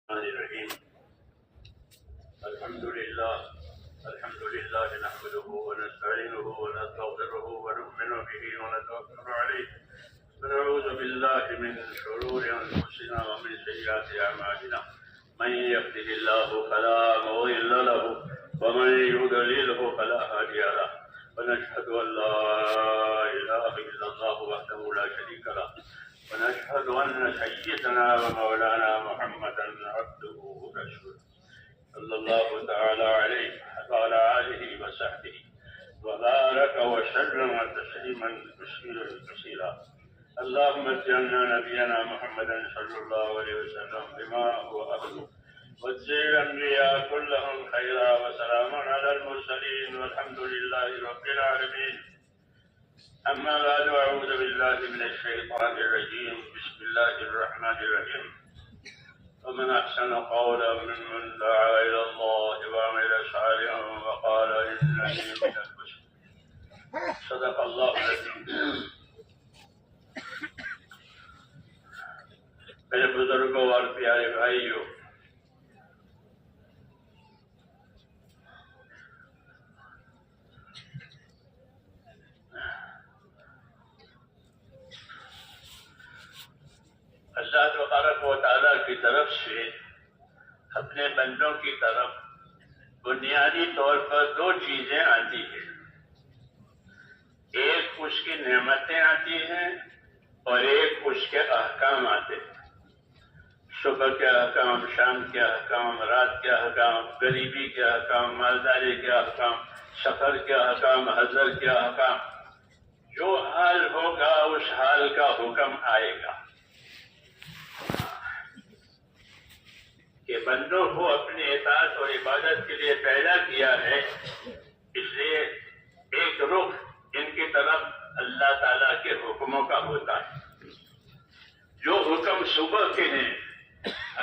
الرحيم. الحمد لله نحمده ونستعينه ونستغفره ونؤمن به ونتوكل عليه ونعوذ بالله من شرور انفسنا ومن سيئات اعمالنا. من يهده الله فلا مضل له ومن يضلله فلا هادي له. ونشهد ان لا اله الا الله وحده لا شريك له ونشهد أن سيدنا ومولانا محمدا عبده ورسوله صلى الله تعالى عليه وعلى آله وصحبه وبارك وسلم تسليما كثيرا. اللهم اجعلنا نبينا محمدا صلى الله عليه وسلم بما هو أهله واجزل الأنبياء كلهم خيرا وسلام على المرسلين والحمد لله رب العالمين. أما بعد أعوذ بالله من الشيطان الرجيم. بسم الله الرحمن الرحيم. ومن أحسن قولا ممن دعا إلى الله وعمل صالحا وقال إنني من المسلمين. صدق الله العظيم. میرے بزرگوں اور پیارے بھائیوں، اللہ تبارک و تعالیٰ کی طرف سے اپنے بندوں کی طرف بنیادی طور پر دو چیزیں آتی ہیں. ایک اس کی نعمتیں آتی ہیں اور ایک اس کے احکام آتے ہیں. صبح کے احکام، شام کے احکام، رات کے احکام، غریبی کے احکام، مالداری کے احکام، سفر کے احکام، حضر کے احکام. جو حال ہوگا اس حال کا حکم آئے گا کہ بندوں کو اپنی اطاعت اور عبادت کے لیے پیدا کیا ہے. اس لیے ایک رخ ان کی طرف اللہ تعالیٰ کے حکموں کا ہوتا ہے. جو حکم صبح کے ہیں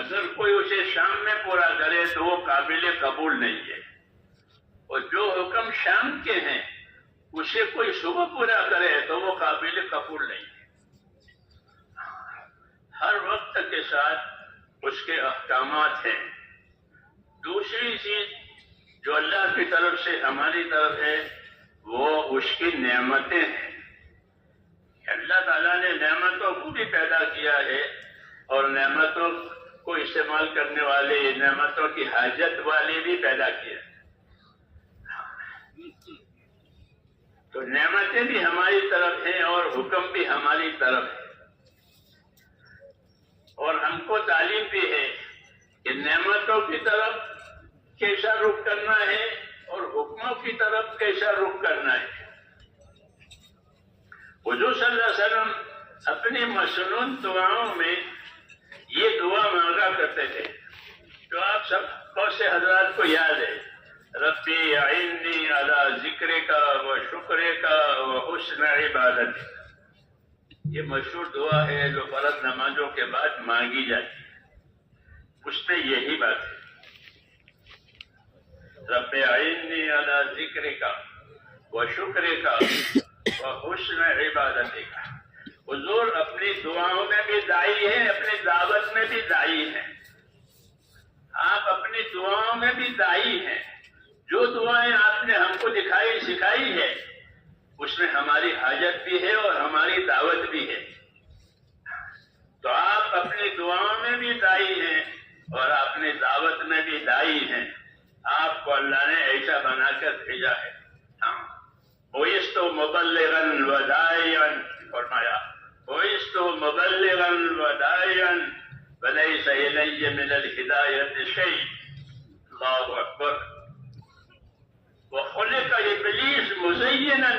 اگر کوئی اسے شام میں پورا کرے تو وہ قابل قبول نہیں ہے، اور جو حکم شام کے ہیں اسے کوئی صبح پورا کرے تو وہ قابل قبول نہیں ہے. ہر وقت کے ساتھ اس کے احکامات ہیں. دوسری چیز جو اللہ کی طرف سے ہماری طرف ہے وہ اس کی نعمتیں ہیں. اللہ تعالیٰ نے نعمتوں کو بھی پیدا کیا ہے اور نعمتوں کو استعمال کرنے والے، نعمتوں کی حاجت والے بھی پیدا کیا. تو نعمتیں بھی ہماری طرف ہیں اور حکم بھی ہماری طرف ہے. اور ہم کو تعلیم بھی ہے کہ نعمتوں کی طرف کیسا رخ کرنا ہے اور حکموں کی طرف کیسا رخ کرنا ہے. حضور صلی اللہ علیہ وسلم اپنی مسنون دعاؤں میں یہ دعا مانگا کرتے تھے جو آپ سب بہت سے حضرات کو یاد ہے. ربی اعنی علی ذکرک و شکرک و حسن عبادتک. یہ مشہور دعا ہے جو فرض نمازوں کے بعد مانگی جاتی ہے. اس میں یہی بات ہے، رب اعنی علی ذکرک و شکرک و حسن عبادتک. حضور اپنی دعاؤں میں بھی داعی ہیں، اپنی دعوت میں بھی داعی ہیں. آپ اپنی دعاؤں میں بھی داعی ہیں. جو دعائیں آپ نے ہم کو دکھائی سکھائی ہے اس میں ہماری حاجت بھی ہے اور ہماری دعوت بھی ہے. تو آپ اپنی دعاؤں میں بھی داعی ہیں اور اپنی دعوت میں بھی داعی ہیں. آپ کو اللہ نے ایسا بنا کر بھیجا ہے. بعثت مبلغا وداعیا، فرمایا بعثت مبلغا وداعیا وليس الی من الہدایۃ شیء. اللہ اکبر. وخلق ابلیس مزینا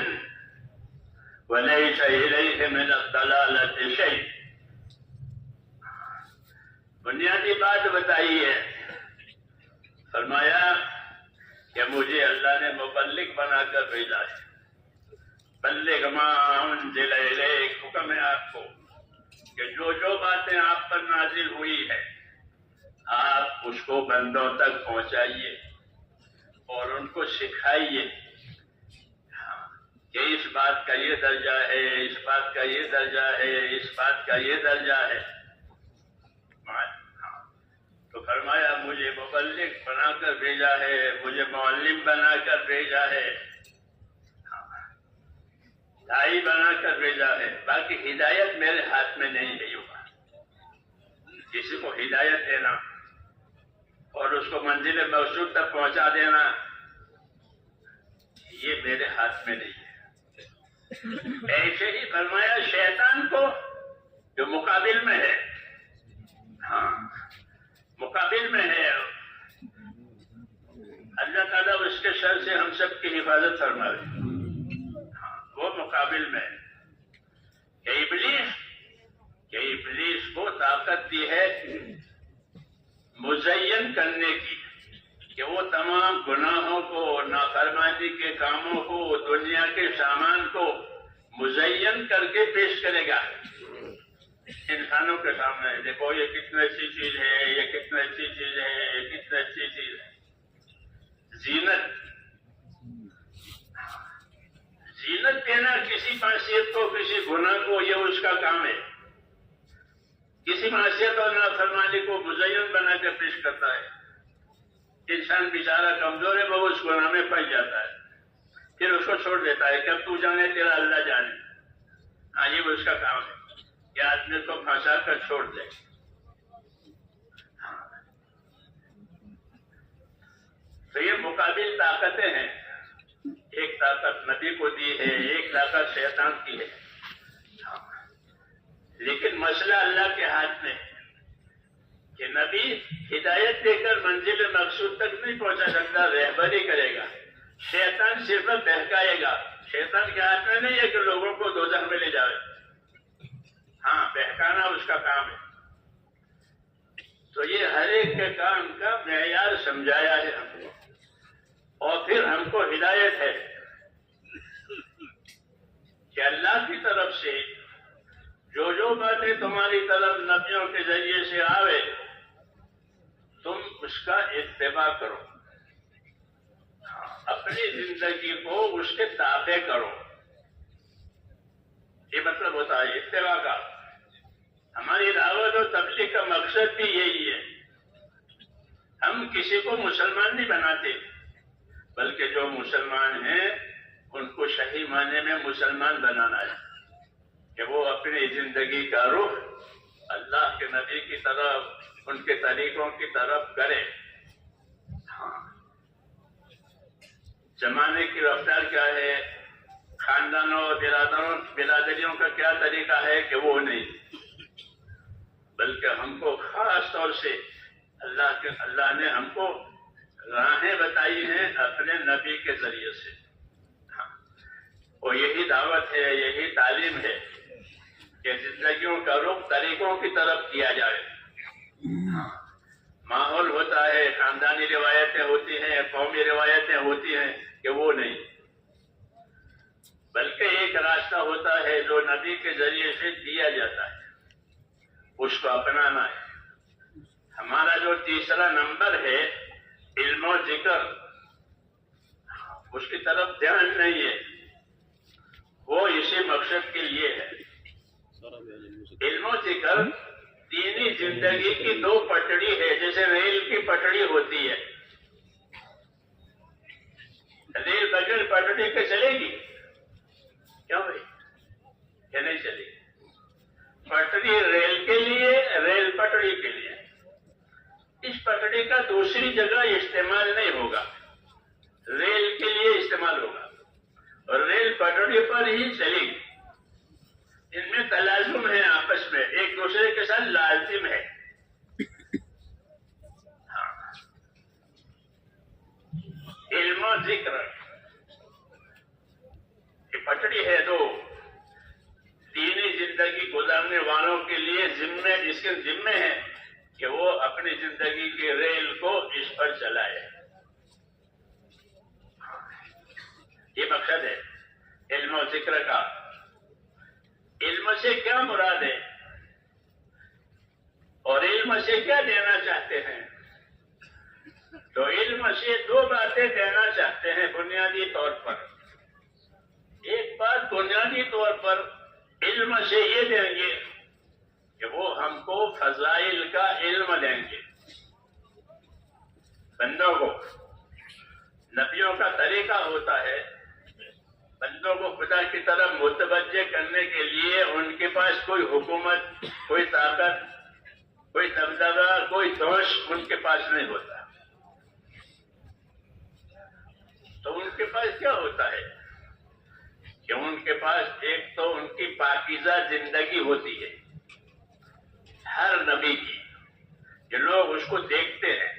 وليس الیہ من الضلالۃ شیء. بنیادی بات بتائی ہے. فرمایا کہ مجھے اللہ نے مبلغ بنا کر بھیجا ہے. بلغ ما انزل الیک. حکم ہے آپ کو کہ جو باتیں آپ پر نازل ہوئی ہے آپ اس کو بندوں تک پہنچائیے اور ان کو سکھائیے کہ اس بات کا یہ درجہ ہے، اس بات کا یہ درجہ ہے، اس بات کا یہ درجہ ہے. تو فرمایا مجھے مبلغ بنا کر بھیجا ہے، مجھے معلم بنا کر بھیجا ہے، دائی بنا کر بھیجا ہے، باقی ہدایت میرے ہاتھ میں نہیں ہے۔ کسی کو ہدایت دینا اور اس کو منزل مقصود تک پہنچا دینا یہ میرے ہاتھ میں نہیں ہے۔ ایسے ہی فرمایا شیطان کو جو مقابل میں ہے، ہاں مقابل میں ہے، اللہ تعالیٰ اس کے شر سے ہم سب کی حفاظت فرمائے، ہاں وہ مقابل میں ہے کہ ابلیس کو طاقت دی ہے مزین کرنے کی، کہ وہ تمام گناہوں کو، نافرمانی کے کاموں کو، دنیا کے سامان کو مزین کر کے پیش کرے گا انسانوں کے سامنے۔ دیکھو یہ کتنی اچھی چیز ہے، یہ کتنی اچھی چیز ہے، یہ کتنی اچھی چیز ہے۔ زینت دینا کسی معصیت کو، کسی گناہ کو، یہ اس کا کام ہے۔ کسی معصیت اور نافرمانی کو مزین بنا کے پیش کرتا ہے۔ انسان بیچارہ کمزور ہے، وہ اس گناہ میں پھنس جاتا ہے، پھر اس کو چھوڑ دیتا ہے کہ اب تو جانے تیرا اللہ جانے۔ ہاں یہ اس کا کام ہے کہ آدمی کو پھنسا کر چھوڑ دے۔ تو یہ مقابل طاقتیں ہیں، ایک طاقت نبی کو دی ہے، ایک طاقت شیطان کی ہے، لیکن مسئلہ اللہ کے ہاتھ میں کہ نبی ہدایت دے کر منزل مقصود تک نہیں پہنچا سکتا، رہبری کرے گا، شیطان صرف بہکائے گا۔ شیطان کے ہاتھ میں نہیں ہے کہ لوگوں کو دوزخ میں لے جائے، ہاں بہکانا اس کا کام ہے۔ تو یہ ہر ایک کے کام کا معیار سمجھایا ہے ہم کو، اور پھر ہم کو ہدایت ہے کہ اللہ کی طرف سے جو باتیں تمہاری طرف نبیوں کے ذریعے سے آوے تم اس کا اتباع کرو، اپنی زندگی کو اس کے تابع کرو۔ یہ مطلب ہوتا ہے اتباع کا۔ ہماری دعوت و تبلیغ کا مقصد بھی یہی ہے۔ ہم کسی کو مسلمان نہیں بناتے، بلکہ جو مسلمان ہیں ان کو صحیح معنی میں مسلمان بنانا ہے کہ وہ اپنی زندگی کا رخ اللہ کے نبی کی طرف، ان کے طریقوں کی طرف کرے۔ ہاں زمانے کی رفتار کیا ہے، خاندانوں اور برادریوں کا کیا طریقہ ہے کہ وہ نہیں، بلکہ ہم کو خاص طور سے اللہ نے ہم کو راہیں بتائی ہیں اپنے نبی کے ذریعے سے، اور یہی دعوت ہے، یہی تعلیم ہے کہ زندگیوں کا رخ طریقوں کی طرف کیا جائے۔ ماحول ہوتا ہے، خاندانی روایتیں ہوتی ہیں، قومی روایتیں ہوتی ہیں کہ وہ نہیں، بلکہ ایک راستہ ہوتا ہے جو نبی کے ذریعے سے دیا جاتا ہے، اس کو اپنانا ہے۔ ہمارا جو تیسرا نمبر ہے علم و ذکر، اس کی طرف دھیان نہیں ہے، وہ اسی مقصد کے لیے ہے۔ علم و ذکر دینی زندگی کی دو پٹڑی ہے، جیسے ریل کی پٹڑی ہوتی ہے۔ ریل بغیر پٹڑی کے چلے گی کیوں بھائی؟ کہ نہیں چلے گی؟ پٹڑی ریل کے لیے، ریل پٹڑی کے لیے۔ اس پٹڑی کا دوسری جگہ استعمال نہیں ہوگا، ریل کے لیے استعمال ہوگا، اور ریل پٹڑی پر ہی چلے گی۔ ان میں تلازم ہے، آپس میں ایک دوسرے کے ساتھ لازم ہے۔ ہاں علم و ذکر یہ پٹڑی ہے دو، دینی زندگی گزارنے والوں کے لیے ذمہ، اس کے ذمہ ہے کہ وہ اپنی زندگی کی ریل کو اس پر چلائے۔ یہ مقصد ہے علم و ذکر کا۔ علم سے کیا مراد ہے اور علم سے کیا دینا چاہتے ہیں؟ تو علم سے دو باتیں دینا چاہتے ہیں بنیادی طور پر۔ ایک بات بنیادی طور پر علم سے یہ دیں گے کہ وہ ہم کو فضائل کا علم دیں گے، بندوں کو نبیوں کا طریقہ ہوتا ہے بندوں کو خدا کی طرف متوجہ کرنے کے لیے ان کے پاس کوئی حکومت، کوئی طاقت، کوئی دبدبہ، کوئی دوش ان کے پاس نہیں ہوتا. تو ان کے پاس کیا ہوتا ہے کہ ان کے پاس ایک تو ان کی پاکیزہ زندگی ہوتی ہے ہر نبی کی، کہ لوگ اس کو دیکھتے ہیں،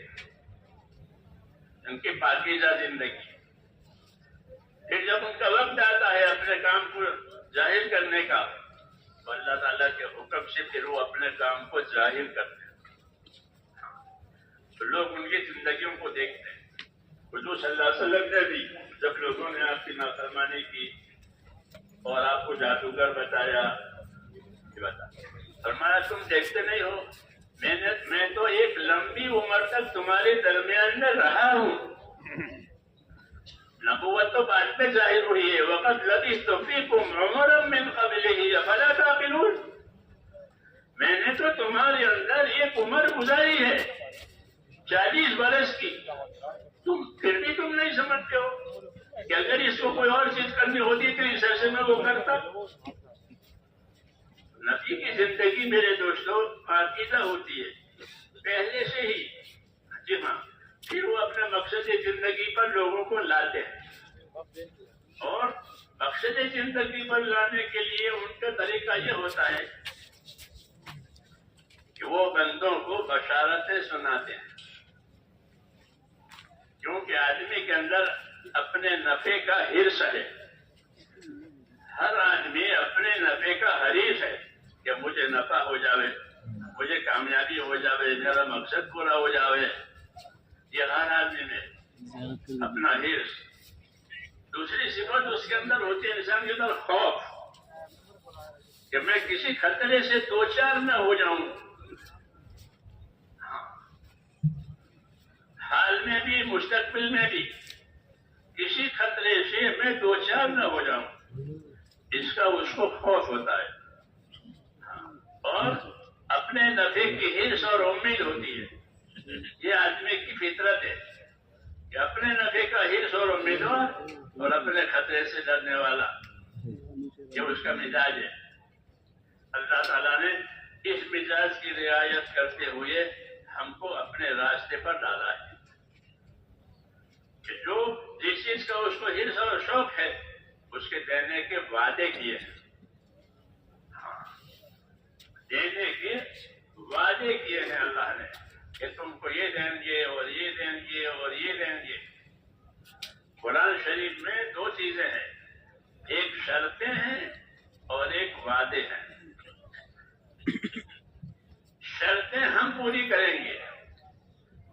ان کی پاکیزہ زندگی. پھر جب ان کا وقت آتا ہے اپنے کام کو ظاہر کرنے کا تو اللہ تعالیٰ کے حکم سے پھر وہ اپنے کام کو ظاہر کرتے ہیں. تو لوگ ان کی زندگیوں کو دیکھتے ہیں. حضور صلی اللہ علیہ وسلم نے بھی جب لوگوں نے آپ کی نافرمانی کی اور آپ کو جادوگر بتایا، فرمایا تم دیکھتے نہیں ہو، میں تو ایک لمبی عمر تک تمہارے درمیان میں رہا ہوں. نبوت تو بعد میں ظاہر ہوئی ہے. وقت لبثت فیکم عمرا من قبلہ افلا تعقلون. میں نے تو تمہارے اندر ایک عمر گزاری ہے 40 برس کی، پھر بھی تم نہیں سمجھتے ہو کہ اگر اس کو کوئی اور چیز کرنی ہوتی تو اس عرصے میں وہ کرتا. نبی کی زندگی میرے دوستوں پاکیزہ ہوتی ہے پہلے سے ہی. جی ہاں. پھر وہ اپنے مقصد زندگی پر لوگوں کو لاتے ہیں، اور مقصد زندگی پر لانے کے لیے ان کا طریقہ یہ ہوتا ہے کہ وہ بندوں کو بشارتیں سناتے ہیں. کیونکہ آدمی کے اندر اپنے نفع کا حرص ہے. ہر آدمی اپنے نفع کا حریص ہے کہ مجھے نفع ہو جاوے، مجھے کامیابی ہو جاوے، میرا مقصد پورا ہو جاوے. یہ ہر آدمی میں اپنا حرص. دوسری صفت اس کے اندر ہوتی ہے انسان کے اندر خوف، کہ میں کسی خطرے سے دوچار نہ ہو جاؤں. حال میں بھی مستقبل میں بھی کسی خطرے سے میں دوچار نہ ہو جاؤں، اس کا اس کو خوف ہوتا ہے. اور اپنے نفع کی حرص اور امید ہوتی ہے. یہ آدمی کی فطرت ہے کہ اپنے نفع کا حرص اور امیدوار اور اپنے خطرے سے ڈرنے والا، یہ اس کا مزاج ہے. اللہ تعالیٰ نے اس مزاج کی رعایت کرتے ہوئے ہم کو اپنے راستے پر ڈالا ہے کہ جو جس چیز کا اس کو حرص اور شوق ہے اس کے دینے کے وعدے کیے ہیں. دینے کے وعدے کیے ہیں اللہ نے کہ تم کو یہ دیں گے اور یہ دیں گے اور یہ دیں گے. قرآن شریف میں 2 چیزیں ہیں، ایک شرطیں ہیں اور ایک وعدے ہیں. شرطیں ہم پوری کریں گے،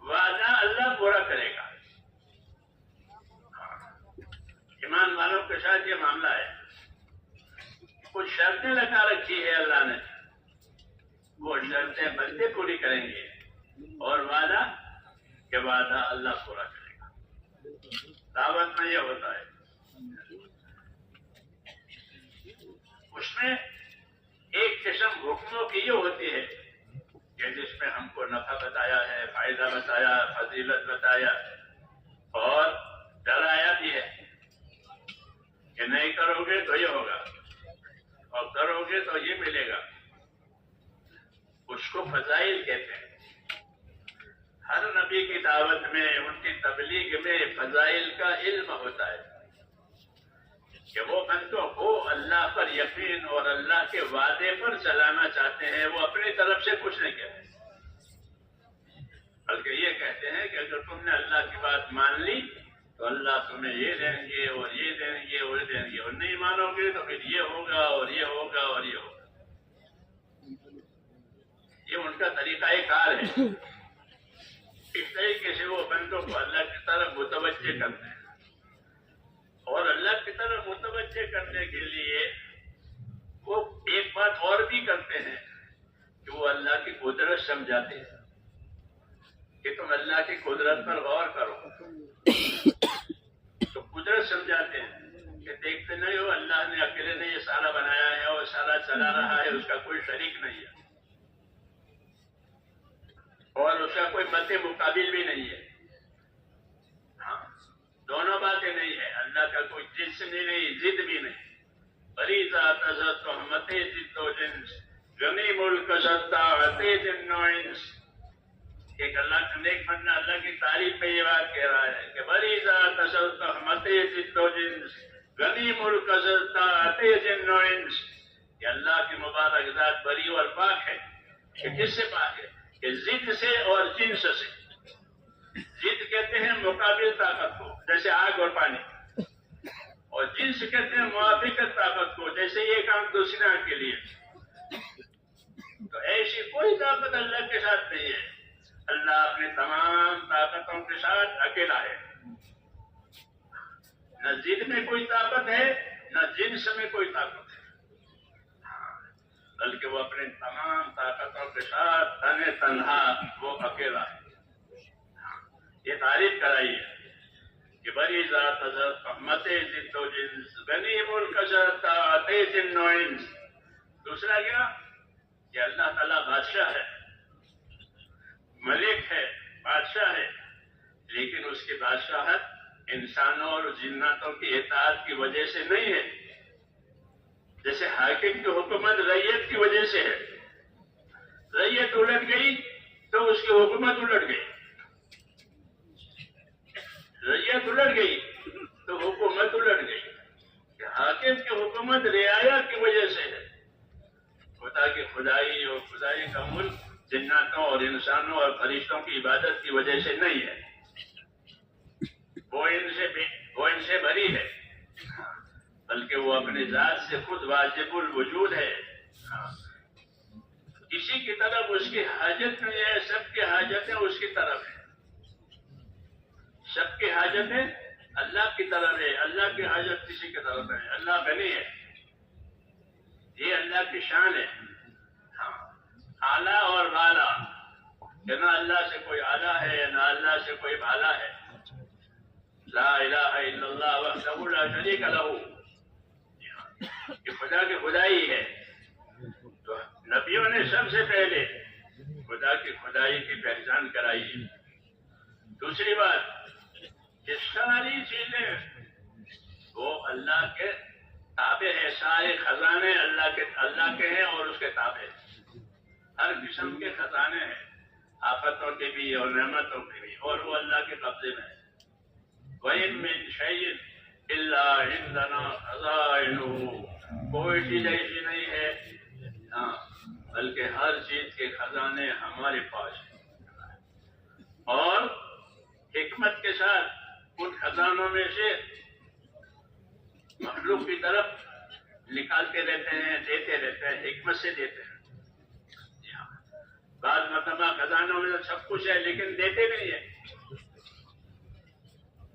وعدہ اللہ پورا کرے گا. ایمان والوں کے ساتھ یہ معاملہ ہے. کچھ شرطیں لگا رکھی ہے اللہ نے، وہ شرطیں بندے پوری کریں گے، اور وعدہ کہ وعدہ اللہ پورا کرے گا. دعوت میں یہ ہوتا ہے. اس میں ایک قسم حکموں کی یہ ہوتی ہے کہ جس میں ہم کو نفع بتایا ہے، فائدہ بتایا، فضیلت بتایا اور ڈرایا بھی ہے کہ نہیں کرو گے تو یہ ہوگا اور کرو گے تو یہ ملے گا. اس کو فضائل کہتے ہیں. ہر نبی کی دعوت میں، ان کی تبلیغ میں فضائل کا علم ہوتا ہے کہ وہ بندوں کو اللہ پر یقین اور اللہ کے وعدے پر چلانا چاہتے ہیں. وہ اپنی طرف سے کچھ نہیں کہتے، بلکہ یہ کہتے ہیں کہ اگر تم نے اللہ کی بات مان لی تو اللہ تمہیں یہ دیں گے اور یہ دیں گے اور یہ دیں گے، اور نہیں مانو گے تو پھر یہ ہوگا اور یہ ہوگا اور یہ ہوگا. یہ ان کا طریقہ کار ہے. اس طریقے سے وہ بندوں کو اللہ کی طرف متوجہ کرتے ہیں، اور اللہ کی طرف متوجہ کرنے کے لیے وہ ایک بات اور بھی کرتے ہیں کہ وہ اللہ کی قدرت سمجھاتے ہیں کہ تم اللہ کی قدرت پر غور کرو. تو قدرت سمجھاتے ہیں کہ دیکھتے نہیں ہو اللہ نے اکیلے نے یہ سارا بنایا ہے اور سارا چلا رہا ہے، اس کا کوئی شریک نہیں ہے اور اس کا کوئی مد مقابل بھی نہیں ہے. جنس میری ضد بھی نہیں. فریضہ تزت رحمت ضد و جنس غنی ملک شدت جن و انس. ایک اللہ کا نیک بندہ اللہ کی تعریف میں یہ بات کہہ رہا ہے کہ فریضہ تزت رحمت ضد و جنس غنی ملک شدت جن و انس. کہ اللہ کی مبارک ذات بری اور پاک ہے. کہ کس سے پاک ہے؟ کہ ضد سے اور جنس سے. ضد کہتے ہیں مقابل طاقت کو جیسے آگ اور پانی, اور جنس کہتے ہیں موافقت طاقت کو جیسے ایک آنکھ دوسری آنکھ کے لیے. تو ایسی کوئی طاقت اللہ کے ساتھ نہیں ہے. اللہ اپنے تمام طاقتوں کے ساتھ اکیلا ہے. نہ ضد میں کوئی طاقت ہے نہ جنس میں کوئی طاقت ہے, بلکہ وہ اپنے تمام طاقتوں کے ساتھ تنہا وہ اکیلا ہے. یہ تعریف کرائی ہے کہ بری ذات حضرت رحمت ضد و جنس غنی ملک شدت جن و انس. دوسرا کیا کہ اللہ تعالیٰ بادشاہ ہے, ملک ہے, بادشاہ ہے, لیکن اس کی بادشاہت انسانوں اور جناتوں کی اطاعت کی وجہ سے نہیں ہے. جیسے حاکم کی حکومت رعیت کی وجہ سے ہے. رعیت الٹ گئی تو اس کی حکومت الٹ گئی. رعیت الٹ گئی تو حکومت الٹ گئی. کہ حاکم کی حکومت رعایا کی وجہ سے ہے. خدا کی خدائی اور خدائی کا ملک جناتوں اور انسانوں اور فرشتوں کی عبادت کی وجہ سے نہیں ہے. وہ ان سے بری ہے, بلکہ وہ اپنی ذات سے خود واجب الوجود ہے. کسی کی طرف اس کی حاجت نہیں ہے. سب کی حاجتیں اس کی طرف ہیں. سب کی حاجتیں اللہ کی طرف ہے. اللہ کی حاجت کسی کی طرف ہے. اللہ غنی ہے. یہ اللہ کی شان ہے. اعلیٰ اور بالا, کہ نہ اللہ سے کوئی اعلیٰ ہے نہ اللہ سے کوئی بالا ہے. لا الہ الا اللہ وحدہ لا شریک لہ. یہ خدا کی خدائی ہے. تو نبیوں نے سب سے پہلے خدا کی خدائی کی پہچان کرائی ہے. دوسری بات کہ ساری چیزیں وہ اللہ کے تابع ہے. سارے خزانے اللہ کے ہیں اور اس کے تابع ہیں. ہر قسم کے خزانے ہیں, آفتوں کے بھی اور نعمتوں کے بھی, اور وہ اللہ کے قبضے میں ہے. وَإِن مِّن شَيْءٍ إِلَّا عِندَنَا خَزَائِنُهُ. کوئی چیز ایسی نہیں ہے بلکہ ہر چیز کے خزانے ہمارے پاس ہیں. اور حکمت کے ساتھ ان خزانوں میں سے مخلوق کی طرف نکالتے رہتے ہیں, دیتے رہتے ہیں, حکمت سے دیتے ہیں. بعض مرتبہ خزانوں میں سب کچھ ہے لیکن دیتے نہیں ہیں.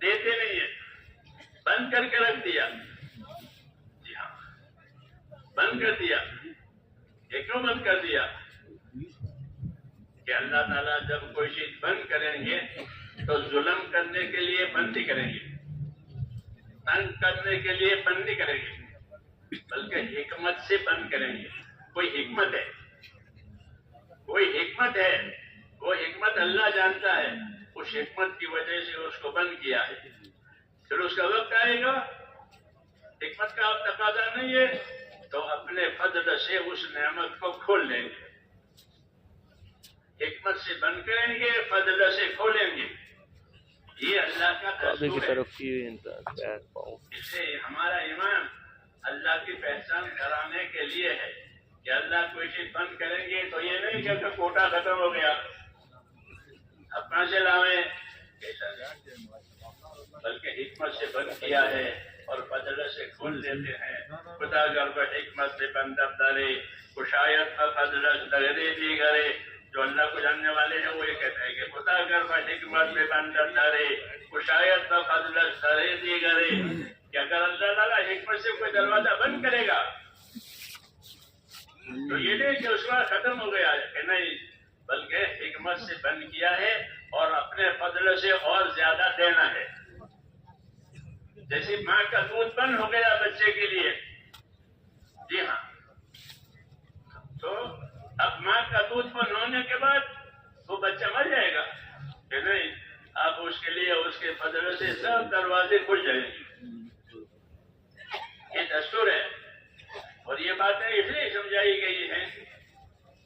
دیتے نہیں ہیں, بند کر کے رکھ دیا. جی ہاں, بند کر دیا. یہ کیوں بند کر دیا؟ کہ اللہ تعالیٰ جب کوئی چیز بند کریں گے تو ظلم کرنے کے لیے بند نہیں کریں گے, تنگ کرنے کے لیے بند نہیں کریں گے, بلکہ حکمت سے بند کریں گے. کوئی حکمت ہے, کوئی حکمت ہے. وہ حکمت اللہ جانتا ہے. اس حکمت کی وجہ سے اس کو بند کیا ہے. پھر اس کا وقت آئے گا, حکمت کا اب تقاضا نہیں ہے تو اپنے فضل سے اس نعمت کو کھول لیں گے. حکمت سے بند کریں گے, فضل سے کھولیں گے. یہ اللہ کا دستور ہے. اسے ہمارا ایمان اللہ کی پہچان کرانے کے لیے ہے کہ اللہ کوئی چیز بند کریں گے تو یہ نہیں کہ کوٹا ختم ہو گیا اب کہاں سے لاویں, بلکہ حکمت سے بند کیا ہے اور فضل سے کھول دیتے ہیں. خدا گر حکمت سے بند دارے کشایت کا فضل دگرے دی گرے. جو اللہ کو جاننے والے ہیں وہ یہ کہتے ہیں کہ خدا گر حکمت سے بند دارے کشایت کا فضل دگرے دی گرے. کہ اگر اللہ تعالیٰ حکمت سے کوئی دروازہ بند کرے گا تو یہ نہیں کہ اس کا ختم ہو گیا ہے, کہ نہیں, بلکہ حکمت سے بند کیا ہے اور اپنے فضل سے اور زیادہ دینا ہے. جیسے ماں کا دودھ بند ہو گیا بچے کے لیے, جی ہاں, تو اب ماں کا دودھ بند ہونے کے بعد وہ بچہ مر جائے گا, کہ نہیں, اب اس کے لیے اس کے فضل سے سب دروازے کھل جائیں گے. بتائی گئی ہیں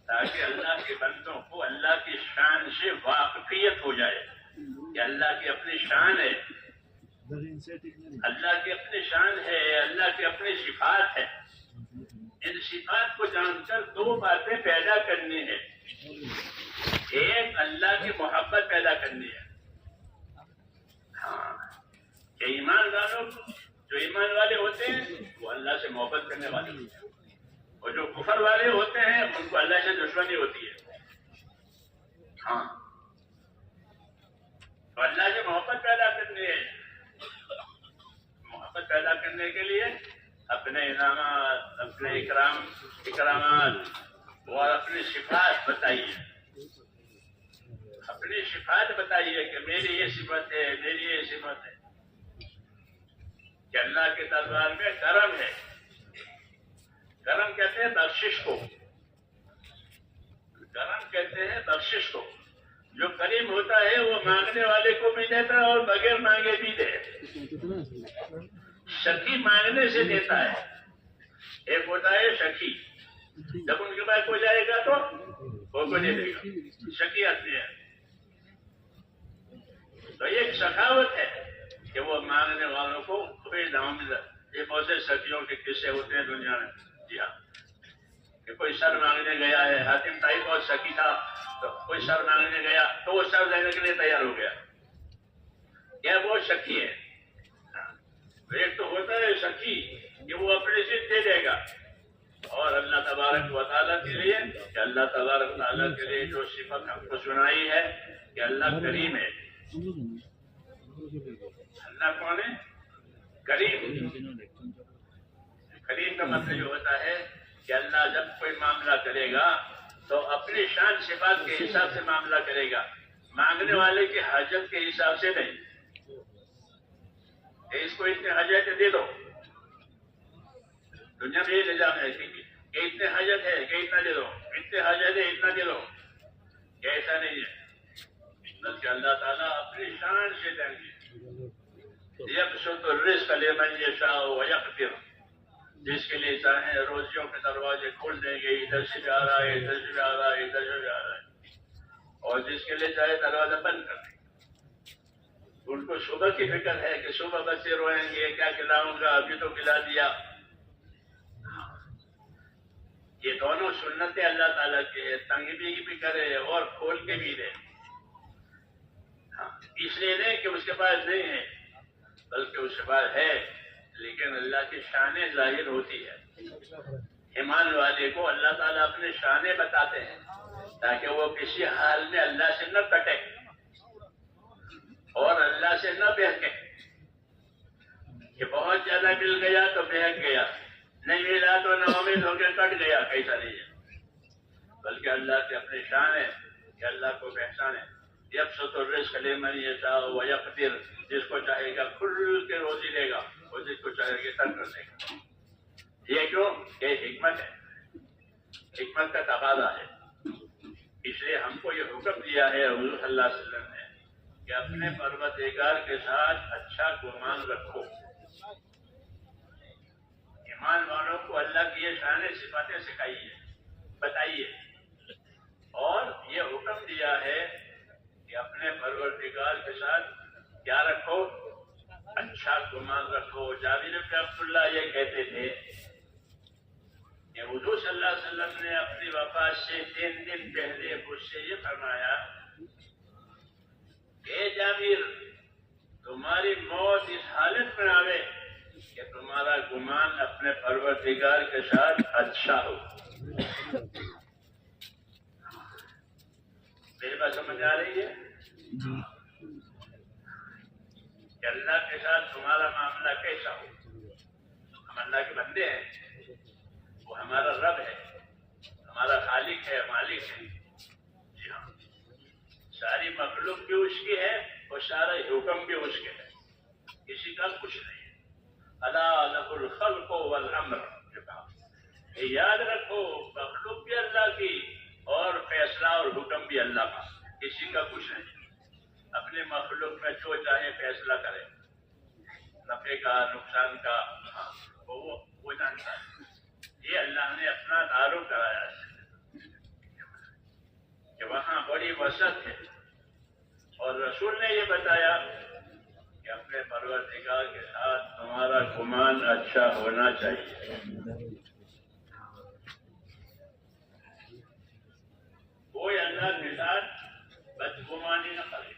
تاکہ اللہ کے بندوں کو اللہ کی شان سے واقفیت ہو جائے کہ اللہ کی اپنی شان ہے، اللہ کی اپنی شان ہے، اللہ کی اپنی صفات ہے۔ ان صفات کو جان کر دو باتیں پیدا کرنی ہے، ایک اللہ کی محبت پیدا کرنی ہے، ہاں کہ ایمان والوں کو، جو ایمان والے ہوتے ہیں وہ اللہ سے محبت کرنے والے ہوتے ہیں، اور جو کفر والے ہوتے ہیں ان کو اللہ سے دشمنی ہوتی ہے۔ ہاں تو اللہ سے محبت پیدا کرنی ہے، محبت پیدا کرنے کے لیے اپنے انعامات، اپنے اکرامات اور اپنی صفات بتائیے، اپنی صفات بتائیے کہ میری یہ صفت ہے، میری یہ صفت ہے، کہ اللہ کے دربار میں کرم ہے۔ کرم کہتے ہیں بخشش کو، کرم کہتے ہیں بخشش کو۔ جو کریم ہوتا ہے وہ مانگنے والے کو بھی دیتا ہے اور بغیر مانگے بھی دے۔ سخی مانگنے سے دیتا ہے، ایک ہوتا ہے سخی، جب ان کے پاس ہو جائے گا تو وہ کو دے دے گا، سخی آتی ہے۔ تو ایک سخاوت ہے کہ وہ مانگنے والوں کو کوئی دام ملا۔ یہ بہت سے سخیوں کے قصے ہوتے ہیں دنیا میں، جی ہاں، کہ کوئی سر مانگنے گیا ہے، حاتم طائی بہت سخی تھا، تو کوئی سر مانگنے گیا تو وہ سر دینے کے لیے تیار ہو گیا، کیا وہ سخی ہے۔ ایک تو ہوتا ہے سخی کہ وہ اپنے سے دے دے گا، اور اللہ تبارک و تعالیٰ کے لیے، کہ اللہ تبارک و تعالیٰ کے لیے جو صفت ہم کو سنائی ہے کہ اللہ کریم ہے۔ اللہ کون ہے؟ کریم۔ کریم کا مطلب یہ ہوتا ہے کہ اللہ جب کوئی معاملہ کرے گا تو اپنی شان صفات کے حساب سے معاملہ کرے گا، مانگنے والے کی حاجت کے حساب سے نہیں کہ اس کو اتنے حاجت دے دو۔ دنیا میں یہ نظام ہے کہ اتنے حاجت ہے کہ اتنا دے دو، اتنے حاجت ہے اتنا دے دو، کہ ایسا نہیں ہے، بلکہ اللہ تعالیٰ اپنی شان سے دیں گے۔ یبسط الرزق لمن یشاء ویقدر، جس کے لیے چاہیں روزیوں کے دروازے کھول دیں گے، ادھر سے بھی آ رہا ہے، ادھر سے بھی آ رہا ہے، ادھر سے بھی آ رہا ہے، اور جس کے لیے چاہے دروازہ بند کر دیں گے۔ ان کو صبح کی فکر ہے کہ صبح بچے روئیں گے، کیا کھلاؤں گا، ابھی تو کھلا دیا۔ یہ دونوں سنتیں اللہ تعالیٰ کے، تنگ بھی کرے اور کھول کے بھی دے، اس لیے نہیں کہ اس کے پاس نہیں ہے، بلکہ اس کے پاس ہے، لیکن اللہ کی شانیں ظاہر ہوتی ہے۔ ایمان والے کو اللہ تعالیٰ اپنے شانیں بتاتے ہیں تاکہ وہ کسی حال میں اللہ سے نہ کٹے اور اللہ سے نہ بہکے، کہ بہت زیادہ مل گیا تو بہک گیا، نہیں ملا تو نا امید ہو کے کٹ گیا، کیسا نہیں ہے، بلکہ اللہ کے اپنے شان ہے کہ اللہ کو پہچانے۔ یبسط الرزق لمن یشاء ویقدر، جس کو چاہے گا کھل کے روزی دے گا اور جس کو چاہے گا تنگ کر دے گا۔ یہ کیوں؟ کہ حکمت ہے، حکمت کا تقاضا ہے۔ اس لیے ہم کو یہ حکم دیا ہے حضور صلی اللہ علیہ وسلم نے کہ اپنے پروردگار کے ساتھ اچھا گمان رکھو۔ ایمان والوں کو اللہ کی یہ شان صفاتیں سکھائیے، بتائیے، اور یہ حکم دیا ہے کہ اپنے پروردگار کے ساتھ کیا رکھو؟ اچھا گمان رکھو۔ جابر بن عبداللہ یہ کہتے تھے کہ حضور صلی اللہ علیہ وسلم نے اپنی وفات سے 3 دن پہلے مجھ سے یہ فرمایا کہ جابر، تمہاری موت اس حالت میں آوے کہ تمہارا گمان اپنے پروردگار کے ساتھ اچھا ہو۔ میری بات سمجھ آ رہی ہے؟ کہ اللہ کے ساتھ تمہارا معاملہ کیسا ہو۔ ہم اللہ کے بندے ہیں، وہ ہمارا رب ہے، ہمارا خالق ہے، مالک ہے، جی ہاں، ساری مخلوق بھی اس کی ہے اور سارا حکم بھی اس کے ہے، کسی کا کچھ نہیں ہے۔ الا لہ الخلق والامر، یہ یاد رکھو، مخلوق بھی اللہ کی اور فیصلہ اور حکم بھی اللہ کا، کسی کا کچھ نہیں۔ اپنے مخلوق میں جو چاہے فیصلہ کرے، نفع کا، نقصان کا، وہ جانتا ہے۔ یہ اللہ نے اپنا تعارف کرایا کہ وہاں بڑی وسعت ہے، اور رسول نے یہ بتایا کہ اپنے پروردگار کے ساتھ تمہارا گمان اچھا ہونا چاہیے، کوئی اللہ کے ساتھ بدگمانی نہ کرے۔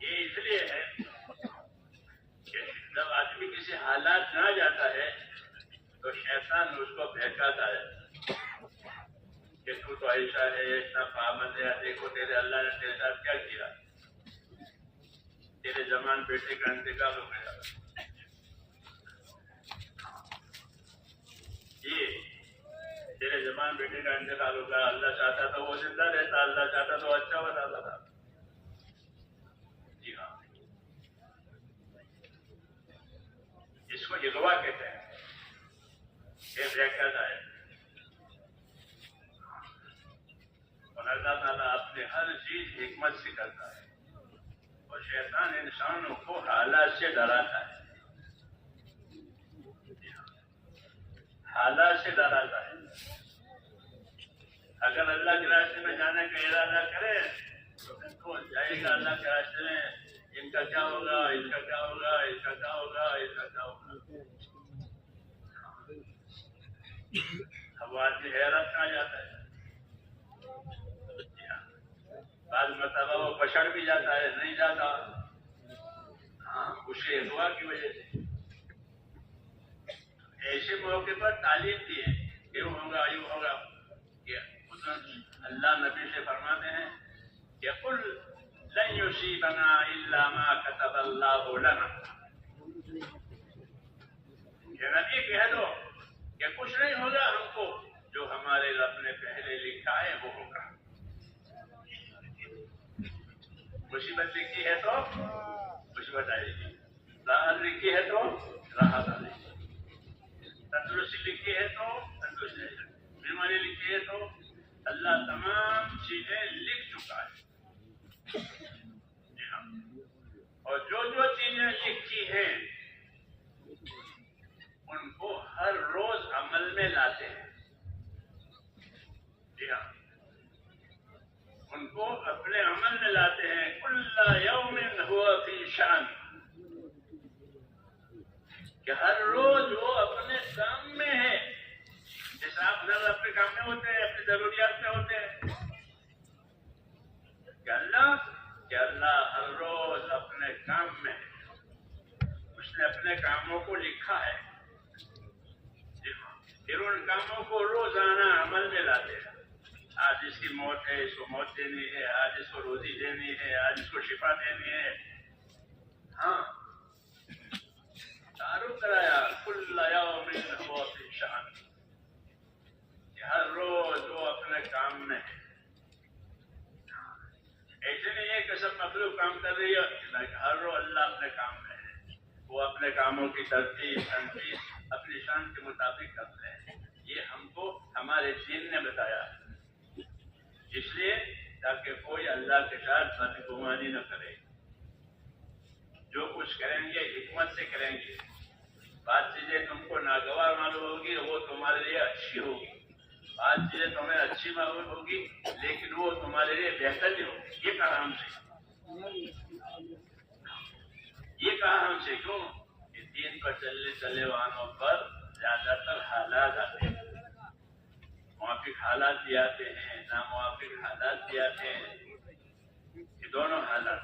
یہ اس لیے ہے کہ جب آدمی کسی حالات میں آ جاتا ہے تو شیطان اس کو بہکاتا ہے کہ تو ایسا ہے، اتنا پابند ہے، دیکھو تیرے اللہ نے تیرے ساتھ کیا کیا، تیرے زمان بیٹے کا انتقال ہو گیا، یہ تیرے زمان بیٹے کا انتقال ہو گیا، اللہ چاہتا تو وہ زندہ رہتا، اللہ چاہتا تو اچھا بتاتا تھا۔ جی ہاں، اس کو اغوا کہتے ہیں، یہ بہکاتا ہے۔ اور اللہ تعالیٰ اپنے ہر چیز حکمت سے کرتا ہے، اور شیطان انسانوں کو حالات سے ڈراتا ہے، حالات سے ڈراتا ہے۔ اگر اللہ کے راستے میں جانے کا ارادہ کرے تو جائے گا اللہ کے راستے میں، ان کا کیا ہوگا، ان کا کیا ہوگا، ان کا کیا ہوگا، ان کا کیا ہوگا، اب آدمی حیرت میں آ جاتا ہے۔ بعض مرتبہ وہ پچھڑ بھی جاتا ہے، نہیں جاتا، ہاں اسے اغوا کی وجہ سے۔ ایسے موقع پر تعلیم دی ہے، یوں ہوگا یوں ہوگا، کہ اللہ نبی سے فرماتے ہیں کہ قل لن یصیبنا الا ما كتب اللہ لنا، کہ نبی کہہ دو کہ کچھ نہیں ہوگا ہم کو، جو ہمارے رب نے پہلے لکھا ہے وہ ہوگا۔ مصیبت لکھی ہے تو مصیبت آئے گی، راحت لکھی ہے تو راحت آئے گی، تندرستی لکھی ہے تو تندرستی آئے گی، بیماری لکھی ہے تو اللہ تمام چیزیں لکھ چکا ہے۔ جی ہاں، اور جو جو چیزیں لکھی ہیں ان کو ہر روز عمل میں لاتے ہیں۔ جی ہاں، ان کو اپنے عمل میں لاتے ہیں۔ کل یوم ہوا فی شان، کہ ہر روز وہ اپنے کام میں ہے، جیسے آپ گھر اپنے کام میں ہوتے ہیں، اپنی ضروریات میں ہوتے ہیں، کہ اللہ ہر روز اپنے کام میں ہے، اس نے اپنے کاموں کو لکھا ہے۔ جی ہاں، پھر ان کاموں کو روزانہ عمل میں لاتے ہیں۔ آج اس کی موت ہے، اس کو موت دینی ہے، آج اس کو روزی دینی ہے، آج اس کو شفا دینی ہے۔ ہاں، تعارف کرایا کل یوم ہوا فی شان، کہ ہر روز وہ اپنے کام میں ہے۔ ایسے نہیں ہے کہ سب مخلوق کام کر رہی ہے، ہر روز اللہ اپنے کام میں ہے، وہ اپنے کاموں کی ترتیب تنظیم اپنی شان کے مطابق کرتے ہیں۔ یہ ہم کو ہمارے دین نے بتایا، اس لیے تاکہ کوئی اللہ کے ساتھ بدگمانی نہ کرے، جو کچھ کریں گے حکمت سے کریں گے۔ بعض چیزیں تم کو ناگوار معلوم ہوگی، وہ تمہارے لیے اچھی ہوگی، بعض چیزیں تمہیں اچھی معلوم ہوگی لیکن وہ تمہارے لیے بہتر نہیں ہوگی۔ یہ کہا ہم سے، یہ کہا ہم سے، کیوں کہ دین پر چلنے والوں پر زیادہ تر حالات آتے ہیں، موافق حالات بھی آتے ہیں، ناموافق حالات بھی آتے ہیں، یہ دونوں حالات۔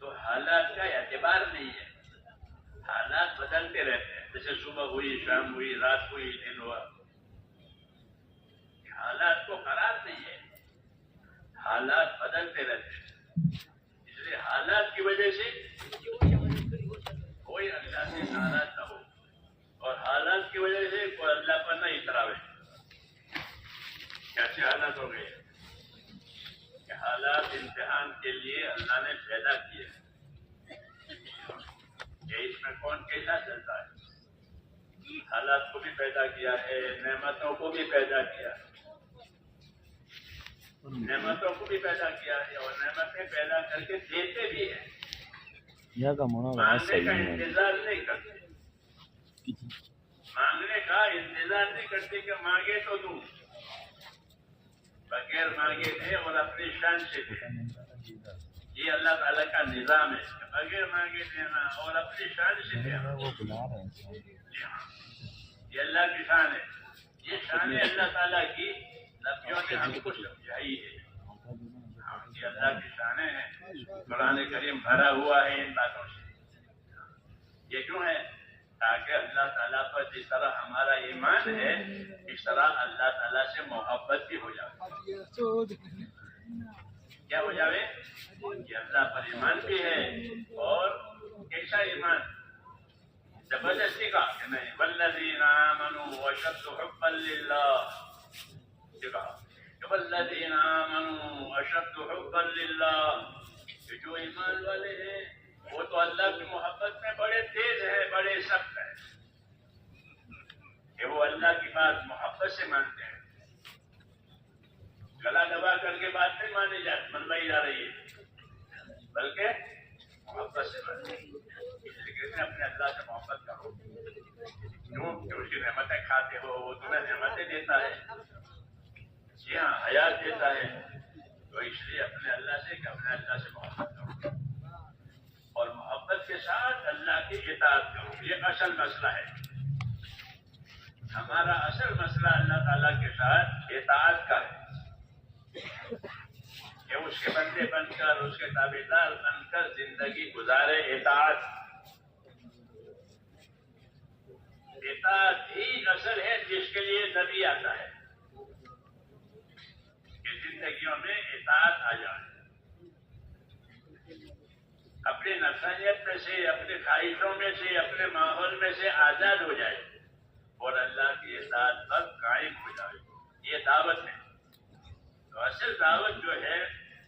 تو حالات کا اعتبار نہیں ہے، حالات بدلتے رہتے ہیں، جیسے صبح ہوئی، شام ہوئی، رات ہوئی، دن ہوا، حالات کو قرار نہیں ہے، حالات بدلتے رہتے ہیں۔ اس لیے حالات کی وجہ سے کوئی اللہ سے ناراض نہ ہو، اور حالات کی وجہ سے کوئی اللہ پر نہ اتراوے۔ کیسے حالات ہو گئے کہ حالات امتحان کے لیے اللہ نے پیدا کیے، کہ اس میں کون کیسا چلتا ہے۔ حالات کو بھی پیدا کیا ہے، نعمتوں کو بھی پیدا کیا ہے، نعمتوں کو بھی پیدا کیا ہے، اور نعمتیں پیدا کر کے دیتے بھی ہیں، مانگنے کا انتظار نہیں کرتے۔ مانگنے کا انتظار نہیں کرتے کہ مانگے تو دوں، بغیر مانگے تھے اور اپنی شان سے تھے. یہ اللہ تعالیٰ کا نظام ہے کہ بغیر مانگے دینا اور اپنی شان سے دینا. یہ اللہ کی شان ہے. یہ شان ہے اللہ تعالیٰ کی، نبیوں نے ہم کو سمجھائی ہے. یہ اللہ کی شانیں ہیں. قرآن کریم بھرا ہوا ہے ان باتوں سے. یہ کیوں ہے؟ تاکہ اللہ تعالیٰ پر جس طرح ہمارا ایمان ہے اس طرح اللہ تعالیٰ سے محبت بھی ہو جائے. کیا ہو جائے؟ کہ اللہ پر ایمان بھی ہے. اور کیسا ایمان؟ زبردستی کا کہ نہیں. والذین آمنوا اشد حبا للہ. والذین آمنوا اشد حبا للہ. کہ جو ایمان والے ہیں وہ تو اللہ کی محبت میں بڑے تیز ہیں، بڑے سخت ہیں. کہ وہ اللہ کی بات محبت سے مانتے ہیں. گلا دبا کر کے بات نہیں منوائی جا رہی ہے، بلکہ محبت سے مانتے ہیں. لیکن اپنے اللہ سے محبت کرو. کیوں کہ اس کی نعمتیں کھاتے ہو، وہ تمہیں نعمتیں دیتا ہے. جی ہاں، حیات دیتا ہے. تو اس لیے اپنے اللہ سے کہ اپنے اللہ سے محبت کرو اور محبت کے ساتھ اللہ کی اطاعت کرو. یہ اصل مسئلہ ہے. ہمارا اصل مسئلہ اللہ تعالیٰ کے ساتھ اطاعت کا ہے کہ اس کے بندے بن کر، اس کے تابعدار بن کر زندگی گزارے. اطاعت ہی اصل ہے جس کے لیے نبی آتا ہے کہ زندگیوں میں اطاعت آ جائے. اپنی نفسانیت میں سے، اپنی خواہشوں میں سے، اپنے ماحول میں سے آزاد ہو جائے اور اللہ کی اطاعت پر قائم ہو جائے. یہ دعوت ہے. تو اصل دعوت جو ہے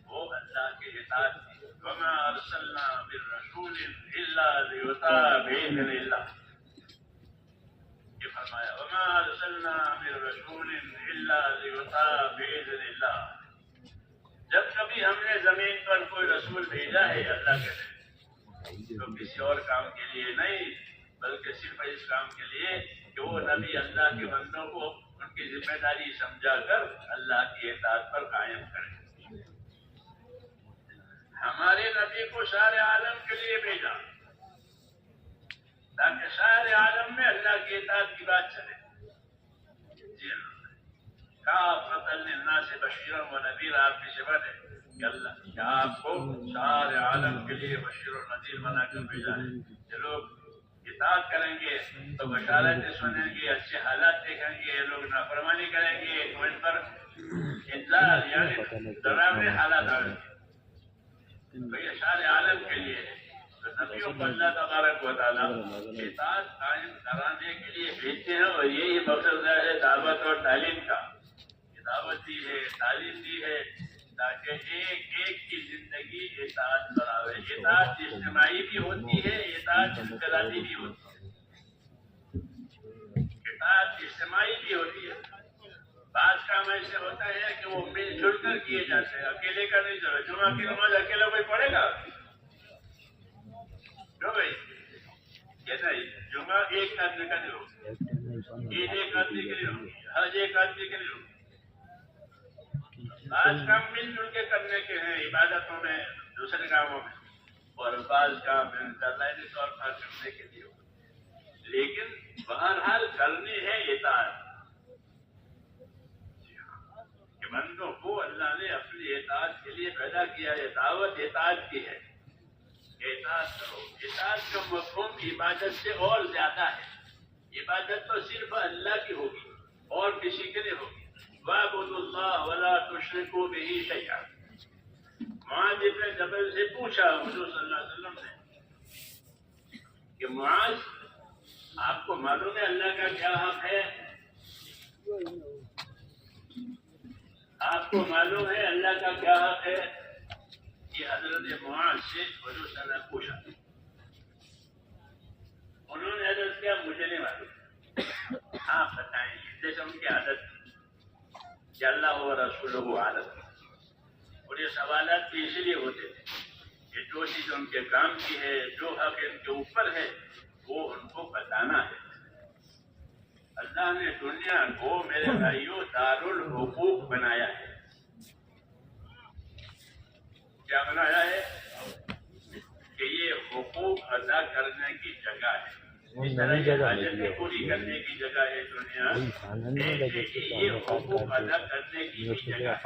وہ اللہ کی اطاعت کی. وما ارسلنا من رسول الا لیطاع باذن اللہ. یہ فرمایا وما ارسلنا من رسول الا لیطاع باذن اللہ. جب کبھی ہم نے زمین پر کوئی رسول بھیجا ہے اللہ کے لیے تو کسی اور کام کے لیے نہیں، بلکہ صرف اس کام کے لیے کہ وہ نبی اللہ کے بندوں کو ان کی ذمہ داری سمجھا کر اللہ کی اطاعت پر قائم کرے. ہمارے نبی کو سارے عالم کے لیے بھیجا تاکہ سارے عالم میں اللہ کی اطاعت کی بات چلے. جی اللہ کافۃ للناس بشیرا ونذیرا. آپ کی صفت ہے کہ اللہ کہ آپ کو سارے عالم کے لیے بشیر و نذیر بنا کر بھیجا ہے. یہ لوگ اطاعت کریں گے تو بشارتیں سنیں گے، اچھے حالات دیکھیں گے. یہ لوگ نافرمانی کریں گے تو ان پر انذار یعنی ڈراونے حالات آئیں گے. تو یہ سارے عالم کے لیے ہے. تو نبیوں کو اللہ تبارک و تعالیٰ اطاعت قائم کرانے کے لیے بھیجتے ہیں اور یہی مقصد ہے دعوت اور تعلیم کا. دعوت دی ہے، تعلیم دی ہے تاکہ ایک ایک کی زندگی اطاعت پر آئے. اطاعت اجتماعی بھی ہوتی ہے، اطاعت انفرادی بھی ہوتی ہے. اطاعت اجتماعی بھی ہوتی ہے. بعض کام ایسے ہوتا ہے کہ وہ مل جل کر کیے جاتے ہیں، اکیلے کا نہیں چلے. جمعہ کی نماز اکیلا کوئی پڑھے گا کیوں بھائی؟ یہ نہیں. جمعہ ایک آدمی کا نہیں ہوگا، عید ایک آدمی کے لیے ہوگی، حج ایک آدمی کے لیے ہوگی. بعض کام مل جل کے کرنے کے ہیں عبادتوں میں، دوسرے کاموں میں، اور بعض کام انفرادی طور پر کرنے کے لیے ہوگا. لیکن بہرحال کرنی ہے اطاعت. کہ بندوں کو اللہ نے اپنی اطاعت کے لیے پیدا کیا ہے. دعوت اطاعت کی ہے. اطاعت کرو. اطاعت کا مفہوم عبادت سے اور زیادہ ہے. عبادت تو صرف اللہ کی ہوگی اور کسی کے نہیں ہوگی. وَاعْبُدُوا اللَّهَ وَلَا تُشْرِكُوا بِهِ شَيْئًا. معاذ ابن جبل سے پوچھا حضور صلی اللہ علیہ وسلم نے کہ معاذ آپ کو معلوم ہے اللہ کا کیا حق ہے؟ آپ کو معلوم ہے اللہ کا کیا حق ہے؟ یہ حضرت معاذ سے حضور صلی اللہ علیہ وسلم نے پوچھا. انہوں نے حضرت کیا مجھے نہیں معلوم. آپ بتائیں. جیسے ان کی عادت کہ اللہ و رسولہ عادت. اور یہ سوالات بھی اسی لیے ہوتے تھے کہ جو چیز ان کے کام کی ہے، جو حق ان کے اوپر ہے وہ ان کو بتانا ہے. اللہ نے دنیا کو میرے بھائیوں دارالحقوق بنایا ہے. کیا بنایا ہے؟ کہ یہ حقوق ادا کرنے کی جگہ ہے. اس طرح کی حاجتیں پوری کرنے کی جگہ ہے دنیا، یہ حقوق ادا کرنے کی بھی جگہ ہے.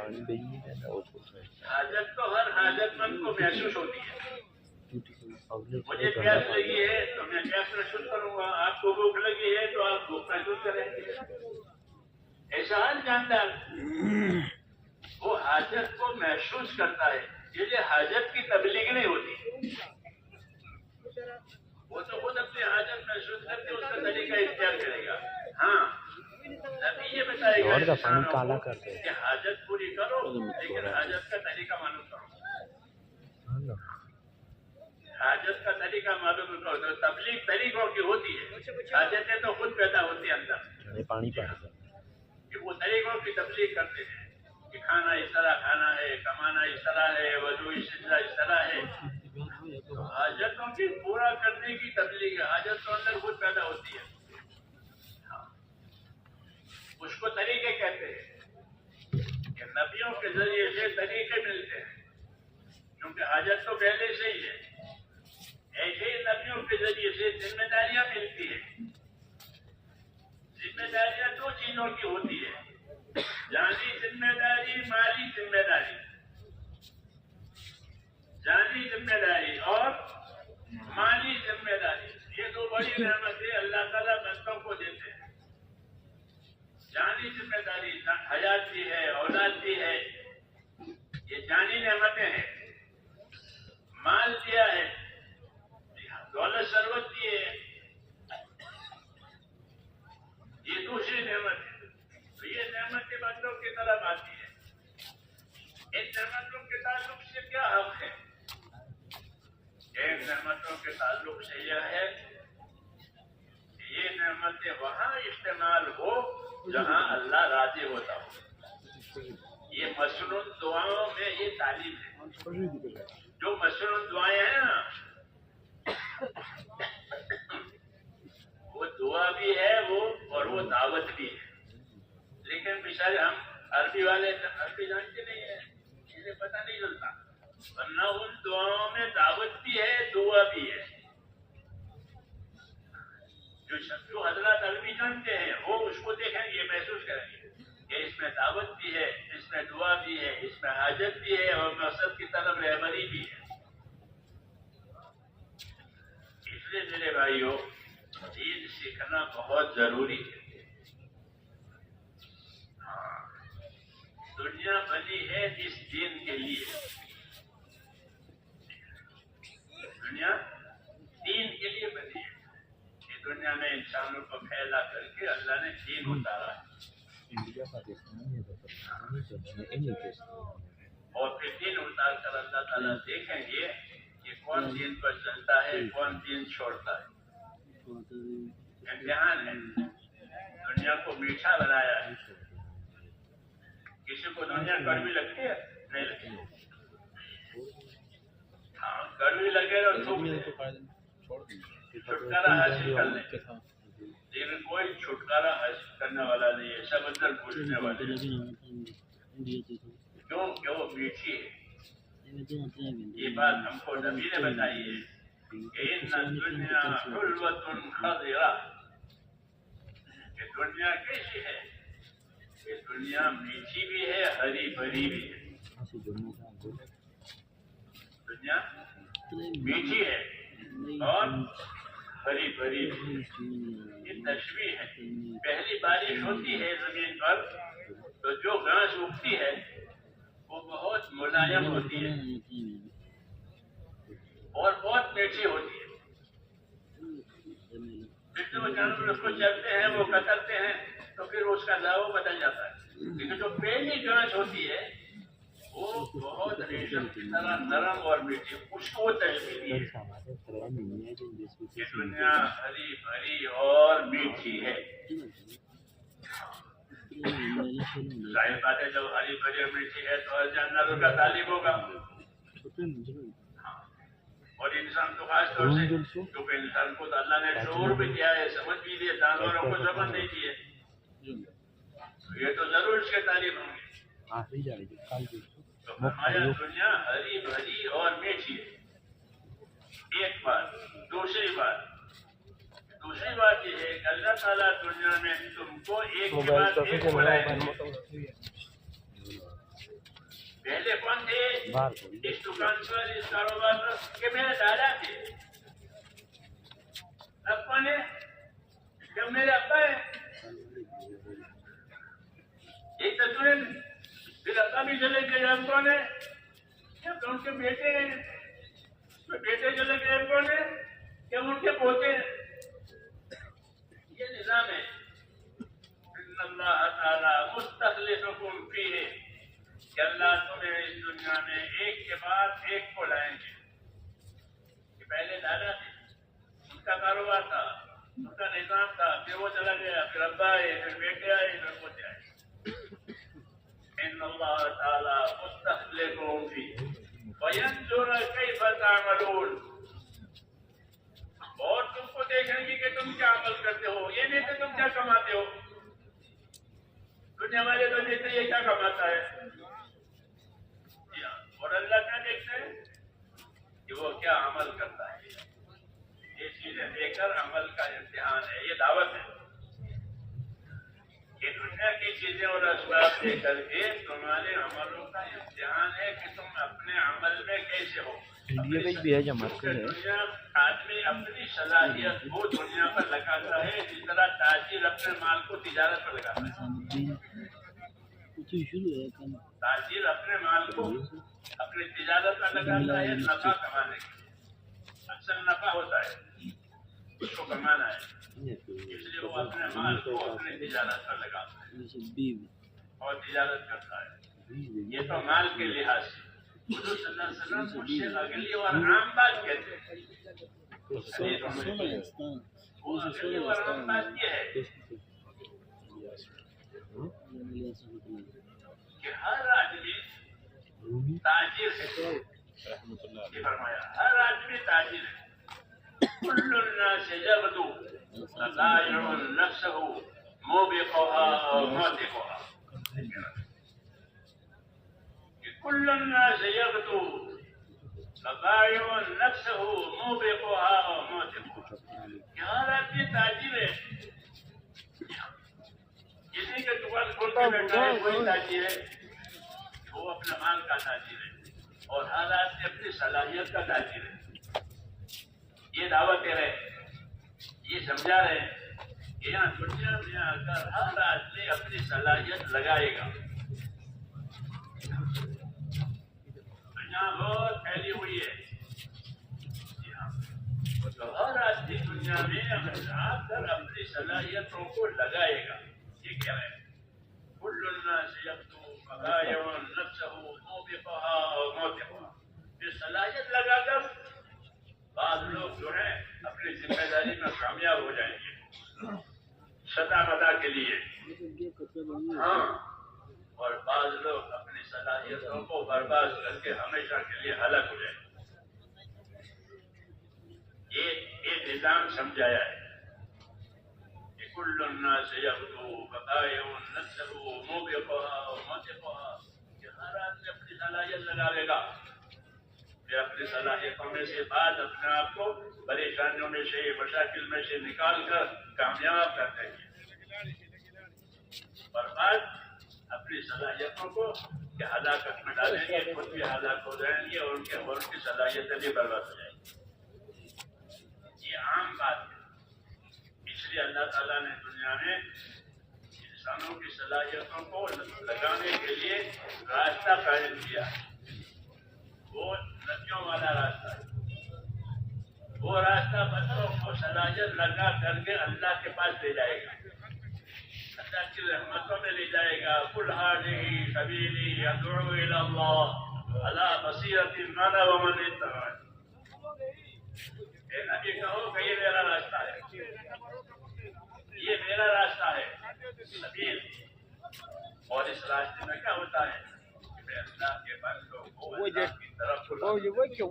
حاجت تو ہر حاجت مند کو محسوس ہوتی ہے. مجھے پیاس لگی ہے تو میں پیاس محسوس کروں گا، آپ کو بھوک لگی ہے تو آپ بھوک محسوس کریں گے. ایسا ہر جاندار وہ حاجت کو محسوس کرتا ہے. یہ حاجت کی تبلیغ نہیں ہوتی، وہ تو خود اپنی حاجت محسوس کر کے اس کا طریقہ اختیار کرے گا. ہاں نبی یہ بتائے گا کہ حاجت پوری کرو لیکن حاجت کا طریقہ معلوم کرو. حاجت کا طریقہ معلوم کرو. تو تبلیغ طریقوں کی ہوتی ہے، حاجتیں تو خود پیدا ہوتی ہیں اندر. کہ وہ طریقوں کی تبلیغ کرتے ہیں کہ کھانا اس طرح کھانا ہے، کمانا اس طرح ہے، وضو اس طرح ہے. تو حاجتوں کی پورا کرنے کی تبلیغ ہے. حاجت تو اندر خود پیدا ہوتی ہے. اس کو طریقے کہتے ہیں کہ نبیوں کے ذریعے سے طریقے ملتے ہیں، کیونکہ حاجت تو پہلے سے ہی ہے. ایسے ہی نبیوں کے ذریعے سے ذمہ داریاں ملتی ہیں. ذمہ داریاں دو چیزوں کی ہوتی ہے، جانی ذمہ داری، مالی ذمہ داری. جانی ذمہ داری اور مالی ذمہ داری، یہ دو بڑی نعمتیں اللہ تعالیٰ بندوں کو دیتے ہیں. جانی ذمہ داری حیات بھی ہے، اولاد بھی ہے، یہ جانی نعمتیں ہیں. مال دیا ہے، دولت ثروت دی ہے، یہ دوسری نعمت ہے. تو یہ نعمتیں بندوں کی طرف آتی ہے. ان نعمتوں کے تعلق سے کیا حق ہے؟ ایک نعمتوں کے تعلق سے یہ ہے کہ یہ نعمتیں وہاں استعمال ہو جہاں اللہ راضی ہوتا ہو. یہ مصنون دعاؤں میں یہ تعلیم ہے. جو مصنون دعائیں ہیں نا، وہ دعا بھی ہے اور وہ دعوت بھی ہے. لیکن بیچارے ہم عربی والے عربی جانتے نہیں ہیں، انہیں پتہ نہیں چلتا. ورنہ ان دعاؤں میں دعوت بھی ہے، دعا بھی ہے. جو حضرات عربی جانتے ہیں وہ اس کو دیکھیں گے، یہ محسوس کریں گے کہ اس میں دعوت بھی ہے، اس میں دعا بھی ہے، اس میں حاجت بھی ہے اور مقصد کی طرف رہبری بھی ہے. اس لیے میرے بھائیوں، دین سیکھنا بہت ضروری ہے. دنیا بنی ہے اس دین کے لیے. دنیا دین کے لیے بنی ہے. یہ دنیا میں انسانوں کو پھیلا کر کے اللہ نے دین اتارا ہے. اور پھر دین اتار کر اللہ تعالیٰ دیکھیں گے کہ کون دین پر چلتا ہے، کون دین چھوڑتا ہے. امتحان ہے. دنیا کو میٹھا بنایا ہے. کسی کو دنیا کڑوی لگتی ہے؟ نہیں لگتی. ہاں کڑوی لگے تو چھٹکارا حاصل کر لیں، لیکن کوئی چھٹکارا حاصل کرنے والا نہیں ہے. سب اندر گھسنے والے کیوں کہ وہ میٹھی ہے. یہ بات ہم کو نبی نے بتائی ہے کہ ان الدنیا حلوۃ خضرہ، کہ دنیا کیسی ہے؟ کہ دنیا میٹھی بھی ہے، ہری بھری بھی ہے. دنیا میٹھی ہے اور ہری بھری بھی ہے. یہ تشبیہ ہے. پہلی بارش ہوتی ہے زمین پر تو جو گھاس اگتی ہے وہ بہت ملائم ہوتی ہے اور بہت میٹھی ہوتی ہے. پھر جو جانور اس کو چلتے ہیں، وہ کترتے ہیں تو پھر اس کا لاؤ بدل جاتا ہے. لیکن جو پہلی گھاس ہوتی ہے وہ بہت ریشم کی طرح نرم اور میٹھی، اس کو وہ تشبیہ ہے. یہ دنیا ہری بھری اور میٹھی ہے. ظاہر بات ہے جب ہری بھری اور میٹھی ہے تو ہر جانوروں کا تعلیم ہوگا. اور انسان تو خاص طور سے کیونکہ انسان کو تو اللہ نے شعور بھی دیا ہے، سمجھ بھی دیا، جانوروں کو سمجھ نہیں دی ہے، یہ تو ضرور اس کے تعلیم ہوں گے. تو فرمایا دنیا ہری بھری اور میٹھی ہے. ایک بات. دوسری بات یہ ہے کہ اللہ تعالیٰ دنیا میں تم کو ایک کے بعد ایک بلائے. پہلے کون تھے اس دکان پر، اس کاروبار پر؟ کہ میرے دادا تھے. اب کون ہے؟ جب میرے ابا ہے. ایک تصویر پھر ابا بھی چلے گئے، اب کون ہے؟ جب ان کے بیٹے ہیں تو بیٹے چلے گئے، اب کون ہے؟ جب ان کے پوتے ہیں. یہ نظام ہے. ان اللہ تعالیٰ مستخلفکم فیہ، کہ اللہ تمہیں اس دنیا میں ایک کے بعد ایک کو لائیں گے. کہ پہلے دادا تھے، ان کا کاروبار تھا، ان کا نظام تھا، پھر وہ چلا گیا، پھر ابا آئے، پھر بیٹے آئے، پھر پوتے آئے. ان اللہ تعالی مستخلفکم فیہ وینظر کیف تعملون. اور تم کو دیکھیں گے کہ تم کیا عمل کرتے ہو، یہ نہیں کہ تم کیا کماتے ہو. دنیا والے تو دیکھتے یہ کیا کماتا ہے، اور اللہ کیا دیکھتے ہیں کہ وہ کیا عمل کرتا ہے. یہ چیزیں دیکھ کر عمل کا امتحان ہے، یہ دعوت ہے. یہ دنیا کی چیزیں اور اسباب دیکھ کر کے تمہارے عملوں کا امتحان ہے کہ تم اپنے عمل میں کیسے ہو. دنیا آدمی اپنی صلاحیت کو دنیا پر لگاتا ہے جس طرح تاجر اپنے مال کو تجارت پر لگاتا ہے. تاجر اپنے مال کو اپنی تجارت پر لگاتا ہے نفع کمانے کے. اکثر نفع ہوتا ہے، اس کو کمانا ہے، اس لیے وہ اپنے مال کو اپنی تجارت پر لگاتا ہے اور تجارت کرتا ہے. یہ تو مال کے لحاظ سے. حضور صلی اللہ علیہ وسلم کچھ سے اگلی اور عام بات کہتے ہیں. وہ اگلی اور عام بات یہ ہے کہ ہر آدمی تاجر ہے. یہ فرمایا ہر آدمی تاجر ہے. كل الناس يغدو فبائع نفسه موبقها أو موثقها. كل الناس يغدو فبائع نفسه موبقها أو موثقها. ہر آدمی تاجر ہے. کسی کے دکان کھول کے بیٹھا ہے کوئی تاجر ہے، وہ اپنے مال کا تاجر ہے، اور ہر آدمی اپنی صلاحیت کا تاجر ہے. یہ دعوت دے رہے، یہ سمجھا رہے کہ یہاں دنیا میں آ کر ہر آدمی اپنی صلاحیت لگائے گا. دنیا بہت پھیلی ہوئی ہے، تو ہر آدمی دنیا میں آ کر اپنی صلاحیتوں کو لگائے گا. یہ کیا ہے؟ كل الناس يغدو فبائع نفسه موبقها أو موثقها. یہ صلاحیت لگا کر بعض لوگ جو ہیں اپنی ذمہ داری میں کامیاب ہو جائیں گے سدا مدا کے لیے. ہاں، اور بعض لوگ اپنی صلاحیتوں کو برباد کر کے ہمیشہ کے لیے ہلاک ہو جائیں گے. یہ نظام سمجھایا ہے کہ كل الناس يغدو فبائع نفسه موبقها وموثقها، کہ ہر آدمی اپنی صلاحیت لگا لے گا. اپنی صلاحیتوں میں سے بعد اپنے آپ کو پریشانیوں میں سے مشاکل میں سے نکال کر کامیاب کر دیں گے، اور بعد اپنی صلاحیتوں کو کہ ہلاکت میں ڈالیں گے، خود بھی ہلاک ہو جائیں گے اور ان کی صلاحیتیں بھی برباد ہو جائیں گی. یہ عام بات ہے. اس لیے اللہ تعالیٰ نے دنیا میں انسانوں کی صلاحیتوں کو لگانے کے لیے راستہ قائم کیا. وہ ندیوں والا راستہ ہے. وہ راستہ بندوں کو صلاحیت لگا کر کے اللہ کے پاس لے جائے گا، اللہ کی رحمتوں میں لے جائے گا. قل هذه سبيلي أدعو إلى الله على بصيرة أنا ومن اتبعني. اے نبی کہو کہ یہ میرا راستہ ہے، یہ میرا راستہ ہے سبیل. اور اس راستے میں کیا ہوتا ہے کہ اللہ کے بندوں کو اللہ کی طرف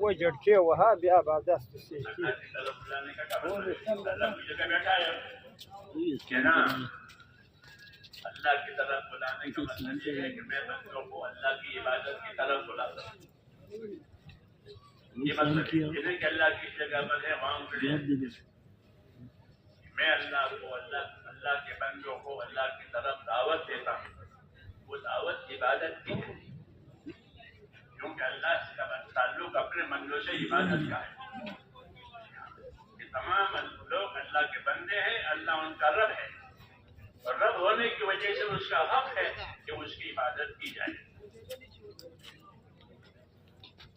وہ جھٹکے وہاں بیا دست سے اللہ کی طرف بلانے کا کیا مطلب ہے؟ اللہ کی جگہ بیٹھا ہے کہ نا اللہ کی طرف بلانے کا مطلب یہ ہے کہ میں بندوں کو اللہ کی عبادت کی طرف بلاتا ہوں. یہ مطلب ہے کہ اللہ کی جگہ پر ہے وہاں کھڑے میں اللہ کو اللہ کے بندوں کو اللہ کی طرف دعوت دیتا ہوں. وہ دعوت عبادت کی ہے کیونکہ اللہ کا تعلق اپنے بندوں سے عبادت کا ہے. یہ تمام لوگ اللہ کے بندے ہیں. اللہ ان کا رب ہے اور رب ہونے کی وجہ سے اس کا حق ہے کہ اس کی عبادت کی جائے.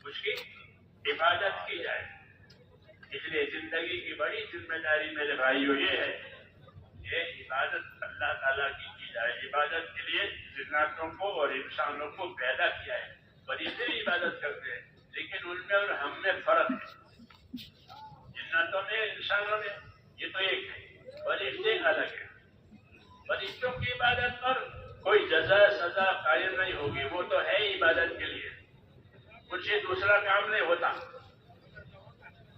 اس کی عبادت کی جائے. اس لیے زندگی کی بڑی ذمہ داری میرے بھائیوں یہ ہے کہ عبادت اللہ تعالیٰ کی جائے. عبادت کے لیے جناتوں کو اور انسانوں کو پیدا کیا ہے اور اسے بھی عبادت کرتے ہیں لیکن ان میں اور ہم میں فرق ہے. جناتوں میں انسانوں میں یہ تو ایک ہے اور فرشتے الگ ہے. فرشتوں کی عبادت پر کوئی جزا سزا قائم نہیں ہوگی. وہ تو ہے عبادت کے لیے. ان سے دوسرا کام نہیں ہوتا.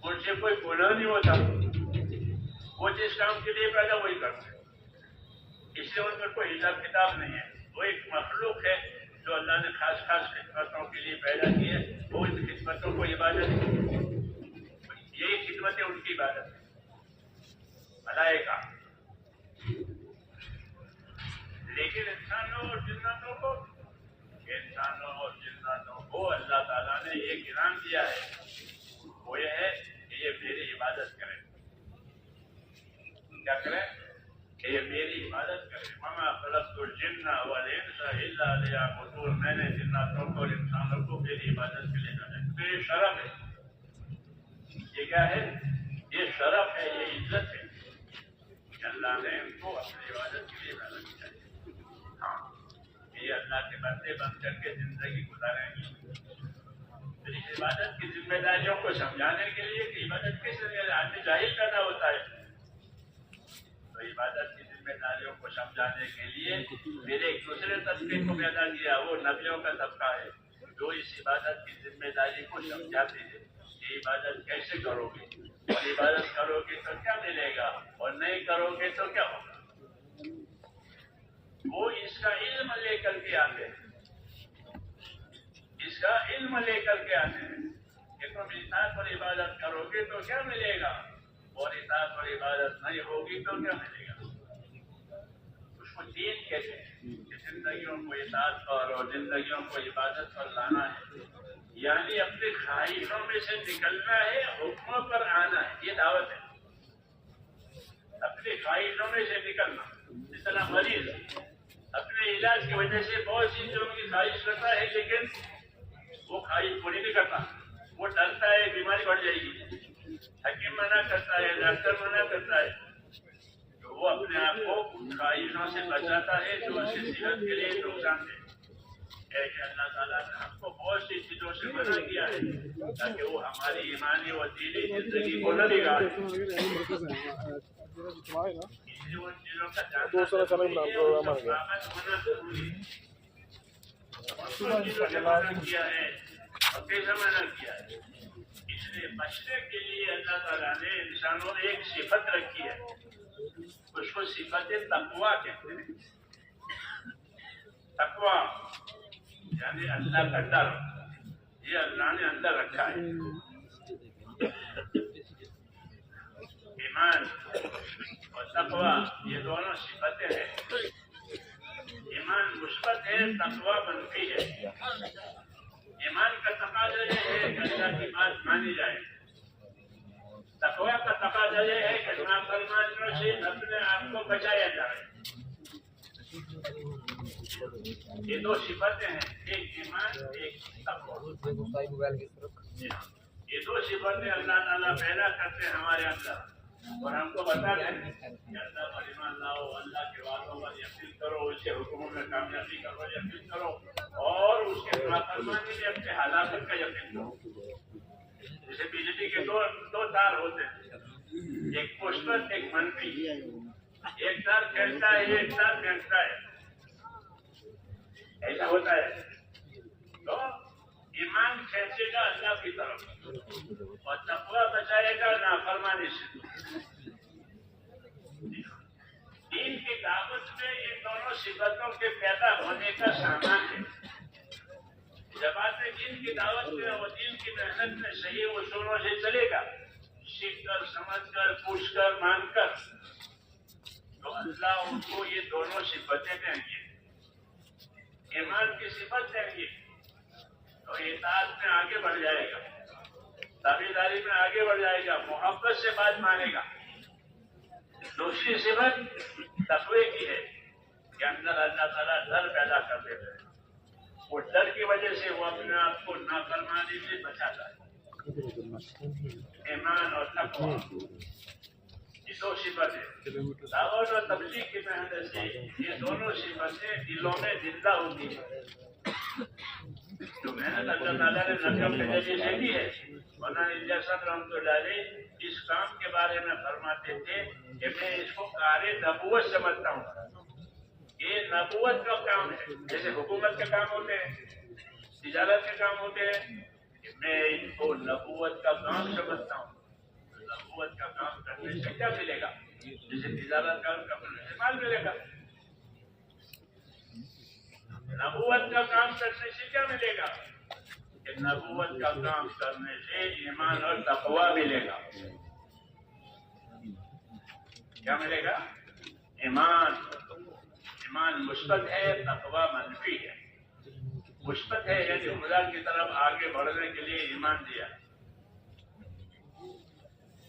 ان سے کوئی گناہ نہیں ہوتا. وہ جس کام کے لیے پیدا وہی کرتے ہیں. اس لیے ان پر کوئی حساب کتاب نہیں ہے. وہ ایک مخلوق ہے جو اللہ نے خاص خدمتوں کے لیے پیدا کی ہے. وہ ان خدمتوں کو عبادت یہی خدمتیں ان کی عبادت ہے. ملائکہ لیکن انسانوں اور جناتوں کو اللہ تعالیٰ نے ایک انعام دیا ہے. وہ یہ ہے کہ یہ میری عبادت کریں. کیا کریں؟ کہ یہ میری عبادت کریں. وما خلقت الجن والانس الا لیعبدون. میں نے جناتوں کو اور انسانوں کو میری عبادت کے لیے بنایا. تو یہ شرف ہے. یہ کیا ہے؟ یہ شرف ہے, یہ عزت ہے کہ اللہ نے ان کو اپنی عبادت کے لیے بنا دیا ہے. یہ اللہ کے بندے بن کر کے زندگی گزاریں گے. پھر اس عبادت کی ذمہ داریوں کو سمجھانے کے لیے کہ عبادت کس طرح آدمی جاہل پیدا ہوتا ہے تو عبادت کی ذمہ داریوں کو سمجھانے کے لیے پھر ایک دوسرے طبقے کو پیدا کیا. وہ نبیوں کا طبقہ ہے جو اس عبادت کی ذمہ داری کو سمجھاتے ہیں کہ عبادت کیسے کرو گے اور عبادت کرو گے تو کیا ملے گا اور نہیں کرو گے تو کیا ہوگا. وہ اس کا علم لے کر کے آتے ہیں. اس کا علم لے کر کے آتے ہیں کہ تم اطاعت اور عبادت کرو گے تو کیا ملے گا اور اطاعت اور عبادت نہیں ہوگی تو کیا ملے گا. اس کو دین کہتے ہیں کہ زندگیوں کو اطاعت پر اور زندگیوں کو عبادت پر لانا ہے. یعنی اپنی خواہشوں میں سے نکلنا ہے, حکموں پر آنا ہے. یہ دعوت ہے. اپنی خواہشوں میں سے نکلنا. جس طرح مریض اپنے علاج کی وجہ سے بہت سی چیزوں کی خواہش کرتا ہے لیکن وہ خواہش پوری نہیں کرتا. وہ ڈرتا ہے بیماری بڑھ جائے گی. حکیم منع کرتا ہے, ڈاکٹر منع کرتا ہے. وہ اپنے آپ کو خواہشوں سے بچاتا ہے جو اس کی صحت کے لیے نقصان ہے. کہ اللہ تعالیٰ نے ہم کو بہت سی چیزوں سے منع کیا ہے تاکہ وہ ہماری ایمانی اور دینی زندگی کو نہ بگاڑے. دوسرا کریں نا پروگرام آ گیا. کیا ہے اور کیسا منع کیا ہے. اس لیے بچنے کے لیے اللہ تعالیٰ نے انسانوں نے ایک صفت رکھی ہے. اس کو صفت تقویٰ کہتے ہیں. تقویٰ یعنی اللہ کا ڈر. یہ اللہ نے اندر رکھا ہے. ایمان اور تقویٰ یہ دونوں صفتیں ہیں. ایمان مثبت ہے, تقویٰ منفی ہے. ایمان کا تقاضا یہ ہے کہ اللہ کی بات مانی جائے. تقویٰ کا تقاضا یہ ہے کہ نافرمانیوں سے اپنے آپ کو بچایا جائے. یہ دو صفتیں ہیں, ایک ایمان ایک تقویٰ. یہ دو صفتیں اللہ تعالیٰ پیدا کرتے ہیں ہمارے اندر اور ہم کو بتا دیں کہ اللہ پر ایمان لاؤ, اللہ کے وعدوں پر یقین کرو, اس کے حکموں میں کامیابی کا یقین کرو اور اس کے نافرمانی میں اپنے ہلاکت کا یقین کرو. جیسے بجلی کے دو تار ہوتے ہیں, ایک مثبت ایک منفی. ایک تار کھیلتا ہے ایک تار پھینکتا ہے. ایسا ہوتا ہے. تو ایمان کھینچے گا اللہ کی طرف اور تقویٰ بچائے گا نافرمانی سے. دین کی دعوت میں ان دونوں صفتوں کے پیدا ہونے کا سامان ہے. جب آدمی دین کی دعوت میں اور دین کی محنت میں صحیح اصولوں سے چلے گا، سیکھ کر سمجھ کر پوچھ کر مان کر، تو اللہ ان کو یہ دونوں صفتیں دیں گے. ایمان کی صفت دیں گے تو اطاعت میں آگے بڑھ جائے گا، تابعداری میں آگے بڑھ جائے گا، محبت سے بات مانے گا. دوسری صفت تقوی کی ہے کہ اندر اللہ تعالیٰ ڈر پیدا کر دیتا ہے. وہ ڈر کی وجہ سے وہ اپنے آپ کو نافرمانی سے بچاتا ہے. ایمان اور تقوی یہ دو صفتیں دعوت اور تبلیغ کی محنت سے یہ دونوں صفتیں دلوں میں زندہ ہوتی ہیں. جو محنت اللہ تعالیٰ نے نقل کے ذریعے سے دی ہے. مولانا الیاس صاحب رحمۃ اللہ علیہ اس کام کے بارے میں فرماتے تھے کہ میں اس کو کار نبوت سمجھتا ہوں. یہ نبوت کا کام ہے، جیسے حکومت کے کام ہوتے ہیں، تجارت کے کام ہوتے ہیں. میں ان کو نبوت کا کام سمجھتا ہوں. نبوت کا کام کرنے سے کیا ملے گا؟ جیسے تجارت کا کرنے سے مال ملے گا. نبوت کا کام کرنے سے کیا ملے گا؟ کہ نبوت کا کام کرنے سے ایمان اور تقوی ملے گا. کیا ملے گا؟ ایمان مثبت ہے، تقوی منفی ہے. مثبت ہے یعنی خدا کی طرف آگے بڑھنے کے لیے ایمان دیا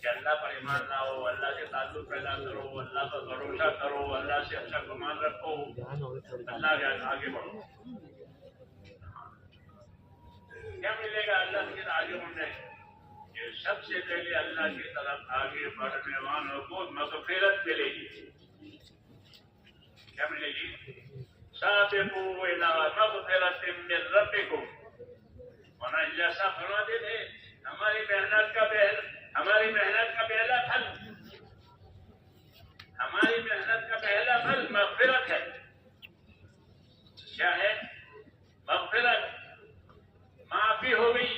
کہ اللہ پر ایمان لاؤ، اللہ سے تعلق پیدا کرو، اللہ پر بھروسہ کرو، اللہ سے اچھا گمان رکھو، اللہ کے آگے بڑھو. کیا ملے گا اللہ کے آگے بڑھنے؟ کہ سب سے پہلے اللہ کی طرف آگے بڑھنے والوں کو مغفرت ملے گی. کیا ملے گی؟ سابقوا الی مغفرۃ من ربکم. مولانا الیاس صاحب فرماتے تھے ہماری محنت کا پہلا پھل مغفرت ہے. کیا ہے؟ مغفرت، معافی ہو گئی.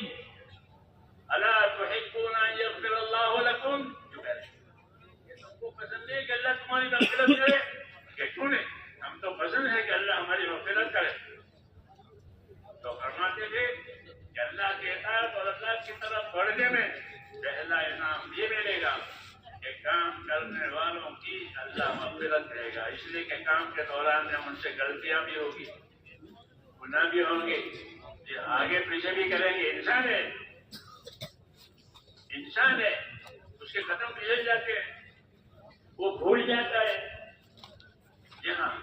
الا تحبون ان یغفر اللہ لکم. تم کو پسند ہے کہ اللہ تمہاری مغفرت کرے؟ کہ کیوں نہیں؟ ہم تو پسند ہے کہ اللہ ہماری مغفرت کرے. تو فرماتے تھے کہ اللہ کے اطاعت اور اللہ کی طرف بڑھنے میں پہلا انعام یہ ملے گا کہ کام کرنے والوں کی اللہ مغفرت کرے گا. اس لیے کہ کام کے دوران میں ان سے غلطیاں بھی ہوگی، گناہ بھی ہوں گے، آگے پیچھے بھی کریں گے. انسان ہے، اس کے قدم پھسل جاتے ہیں، وہ بھول جاتا ہے. یہاں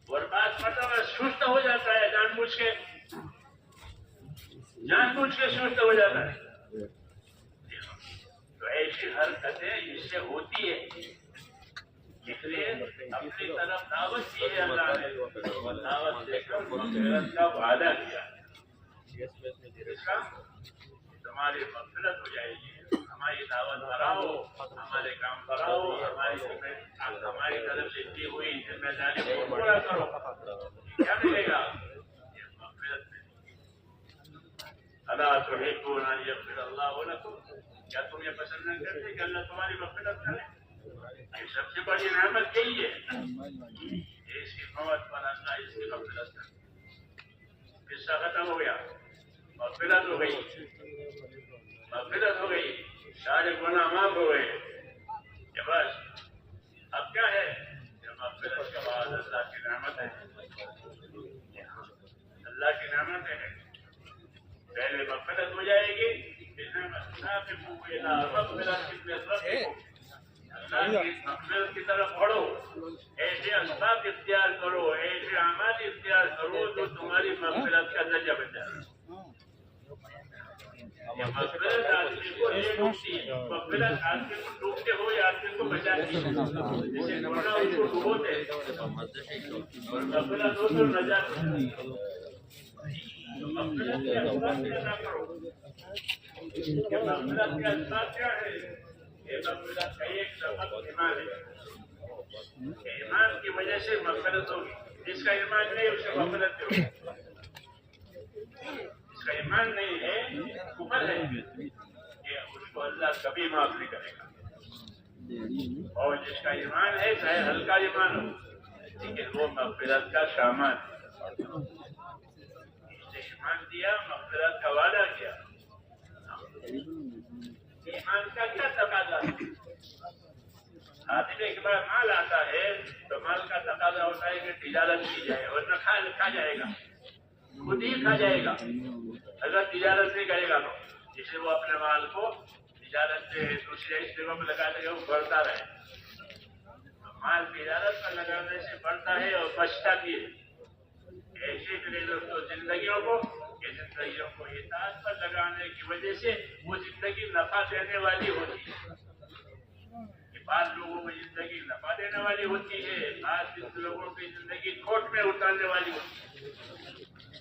اور بات مطلب سست ہو جاتا ہے، جان بوجھ کے سست ہو جاتا ہے. تو ایسی حرکتیں اس سے ہوتی ہے. اس لیے اپنی طرف دعوت کی ہے اللہ نے، دعوت دے کر مغفرت کا وعدہ کیا. اس کا تمہاری مغفرت ہو جائے گی. ہماری دعوت بڑھاؤ، ہمارے کام بڑھاؤ، ہماری طرف سے دی ہوئی ذمہ داری کو پورا کرو. کیا ملے گا؟ مغفرت میں. الا تحبون ان یغفر اللہ لکم. کیا تم یہ پسند نہیں کرتے کہ اللہ تمہاری مغفرت کرے؟ یہ سب سے بڑی نعمت یہی ہے. اس کی موت پر اللہ اس کی مغفرت کرے. قصہ ختم ہو گیا، مغفرت ہو گئی، سارے گناہ معاف ہو گئے. کہ بس اب کیا ہے؟ مغفرت کے بعد اللہ کی نعمت ہے. اللہ کی نعمت ہے. پہلے مغفرت ہو جائے گی، اللہ کی مغفرت کی طرف بڑھو. ایسے اسباب اختیار کرو، ایسے اعمال اختیار کرو جو تمہاری مغفرت کا ذریعہ بن جائے. مغفرت آدمی کو نہیں ڈوبتی، مغفرت آدمی کو ڈوبتے ہوئے آدمی کو بچاتی ہے. جیسے گناہ اس کو ڈوبوتے اور مغفرت ہو تو نجات ہوتی ہے. مغفرت کے اسباب پیدا کرو. مغفرت کے اسباب کیا ہے؟ یہ مغفرت کا ایک سبب ایمان ہے. ایمان کی وجہ سے مغفرت ہوگی. جس کا ایمان نہیں اس سے مغفرت نہیں ہوگی. جس کا ایمان نہیں ہے کفر ہے، یہ اس کو اللہ کبھی معاف نہیں کرے گا. اور جس کا ایمان ہے چاہے ہلکا ایمان ہو لیکن وہ مغفرت کا سامان ہے. جس نے ایمان دیا مغفرت کا وعدہ کیا. ایمان کا کیا تقاضا ہے؟ آدمی ایک بار مال آتا ہے تو مال کا تقاضا ہوتا ہے کہ تجارت کی جائے اور نہ کھا جائے گا، خود ہی کھا جائے گا اگر تجارت نہیں کرے گا تو. جسے وہ اپنے مال کو تجارت سے دوسرے جگہوں میں لگا دے گا وہ بڑھتا رہے. مال تجارت پر لگانے سے بڑھتا ہے اور بچتا بھی ہے. ایسے میرے دوستوں زندگیوں کو اطاعت پر لگانے کی وجہ سے وہ زندگی نفع دینے والی ہوتی ہے. بعض لوگوں کی زندگی نفع دینے والی ہوتی ہے، بعض لوگوں کی زندگی کھوٹ میں اتارنے والی ہوتی ہے.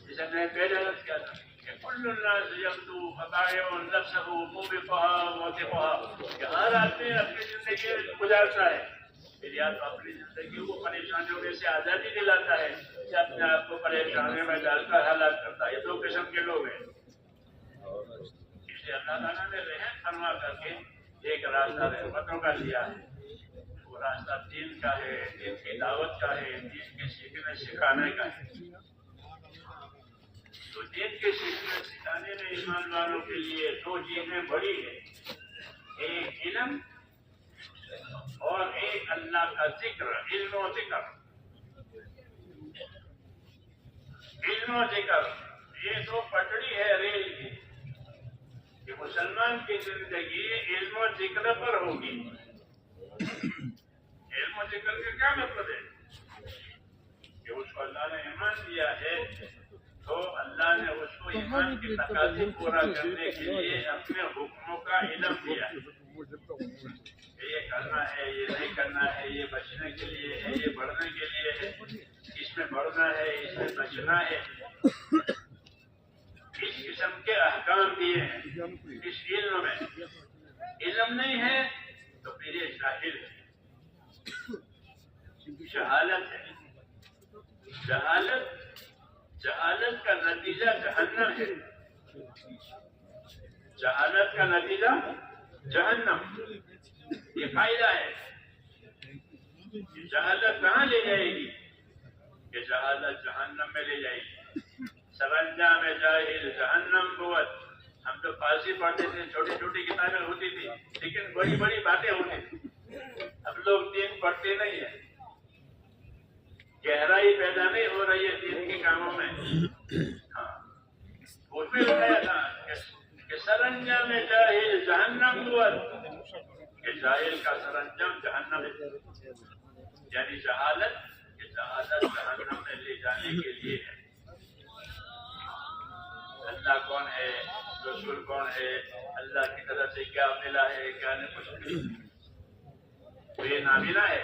جیسے میں پہلے عرض کیا تھا کہ کل الناس یبدو فبائع نفسہ موبقها موثقها، کہ ہر آدمی اپنی زندگی گزارتا ہے، پھر یا تو اپنی زندگی کو پریشانیوں میں سے آزادی دلاتا ہے یا اپنے آپ کو پریشانیوں میں ڈال کر ہلاک کرتا ہے. یہ دو قسم کے لوگ ہیں. اس لیے اللہ تعالیٰ نے رحم فرما کر کے ایک راستہ رحمتوں کا دیا ہے. وہ راستہ دین کا ہے، دین کی دعوت کا ہے، دین کے سیکھنے سکھانے کا ہے. تو دین کے سیکھنے سکھانے میں ایمان والوں کے لیے دو چیزیں بڑی ہیں، ایک علم اور ایک اللہ کا ذکر. علم و ذکر، علم و ذکر یہ دو پٹڑی ہے ریل کی کہ مسلمان کی زندگی علم و ذکر پر ہوگی. علم و ذکر کا کیا مطلب ہے؟ کہ اس کو اللہ نے ایمان دیا ہے تو اللہ نے اس کو ایمان کے تقاضے پورا کرنے کے لیے اپنے حکموں کا علم دیا ہے. یہ کرنا ہے، یہ نہیں کرنا ہے، یہ بچنے کے لیے ہے، یہ بڑھنے کے لیے ہے، اس میں بڑھنا ہے، اس میں بچنا ہے. اس قسم کے احکام دیے ہیں اس علم میں. علم نہیں ہے تو پھر یہ جاہل ہے، جہالت ہے. جہالت کا نتیجہ جہنم ہے. جہالت کا نتیجہ جہنم. یہ فائدہ ہے. جہالت کہاں لے جائے گی؟ کہ جہالت جہنم میں لے جائے گی. سرانجام جاہل جہنم بود. ہم تو فارسی پڑھتے تھے، چھوٹی چھوٹی کتابیں ہوتی تھی لیکن بڑی بڑی باتیں ہوتی تھی. اب لوگ دین پڑھتے نہیں ہیں، گہرائی پیدا نہیں ہو رہی ہے دین کے کاموں میں. ہاں اس میں بتایا تھا کہ سرانجام جاہل جہنم بود، کہ جاہل کا سرانجام جہنم ہے. یعنی جہالت جہنم میں لے جانے کے لیے ہے. اللہ کون ہے، رسول کون ہے، اللہ کی طرف سے کیا ملا ہے، کیا نہیں کچھ نہیں. تو یہ نابینا ہے،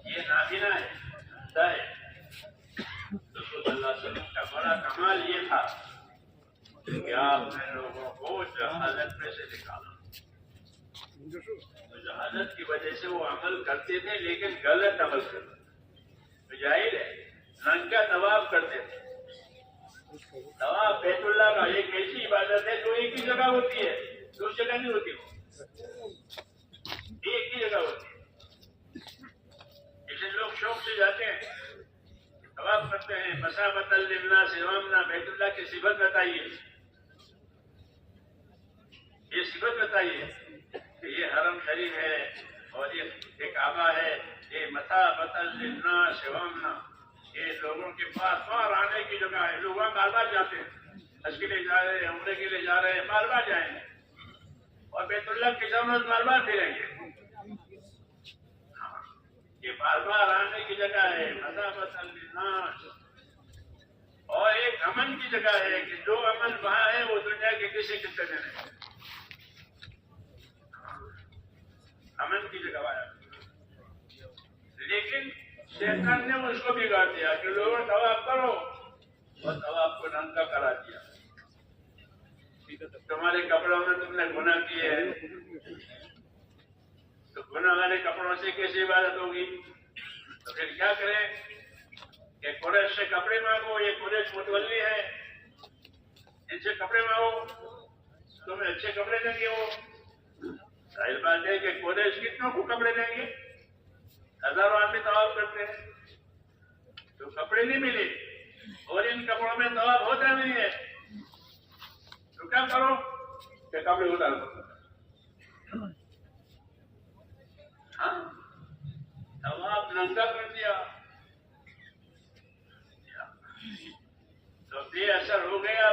یہ نابینا ہے. رسول اللہ صلی اللہ علیہ وسلم کا بڑا کمال یہ تھا کہ آپ نے لوگوں کو جہالت میں سے نکالا. تو جہالت کی وجہ سے وہ عمل کرتے تھے لیکن غلط عمل کرتے تھے. جاہل ہے، ننگا طواف کرتے تھے. طواف بیت اللہ کا ایک ایسی عبادت ہے جو ایک ہی جگہ ہوتی ہے، دوسری جگہ نہیں ہوتی. وہ ایک ہی جگہ ہوتی ہے. اسے لوگ شوق سے جاتے ہیں، طواف کرتے ہیں. مسابۃ للناس وامنا. بیت اللہ کی صفت بتائیے، یہ صفت بتائیے کہ یہ حرم شریف ہے اور یہ کعبہ ہے. یہ مسابۃ للناس وامنا، یہ لوگوں کے پاس بار آنے کی جگہ ہے. لوگ وہاں بار بار جاتے ہیں، حج کے لیے جا رہے ہیں، عمرے کے لیے جا رہے ہیں، بار بار جائیں گے اور بیت اللہ کی ضرورت بار بار پھریں گے. یہ بار بار آنے کی جگہ ہے، مسابۃ للناس. اور ایک امن کی جگہ ہے کہ جو امن وہاں ہے وہ دنیا کے کسی خطے میں نہیں. امن کی جگہ ہے. لیکن شیطان نے اس کو بگاڑ دیا کہ لوگوں طواف کرو اور طواف کو ننگا کرا دیا. تمہارے کپڑوں میں تم نے گناہ کیے ہیں تو گناہ والے کپڑوں سے کیسی عبادت ہوگی؟ تو پھر کیا کریں کہ قریش سے کپڑے مانگو. یہ قریش متولی ہے اچھے کپڑے میں ہو تمہیں اچھے کپڑے دیں گے وہ. ظاہر بات ہے کہ قریش کتنوں کو کپڑے دیں گے؟ ہزاروں آدمی طواف کرتے ہیں تو کپڑے نہیں ملے اور ان کپڑوں میں طواف ہوتا نہیں ہے تو کیا کرو کہ کپڑے اتار دو. ہاں طواف ننگا کر دیا تو بے اثر ہو گیا.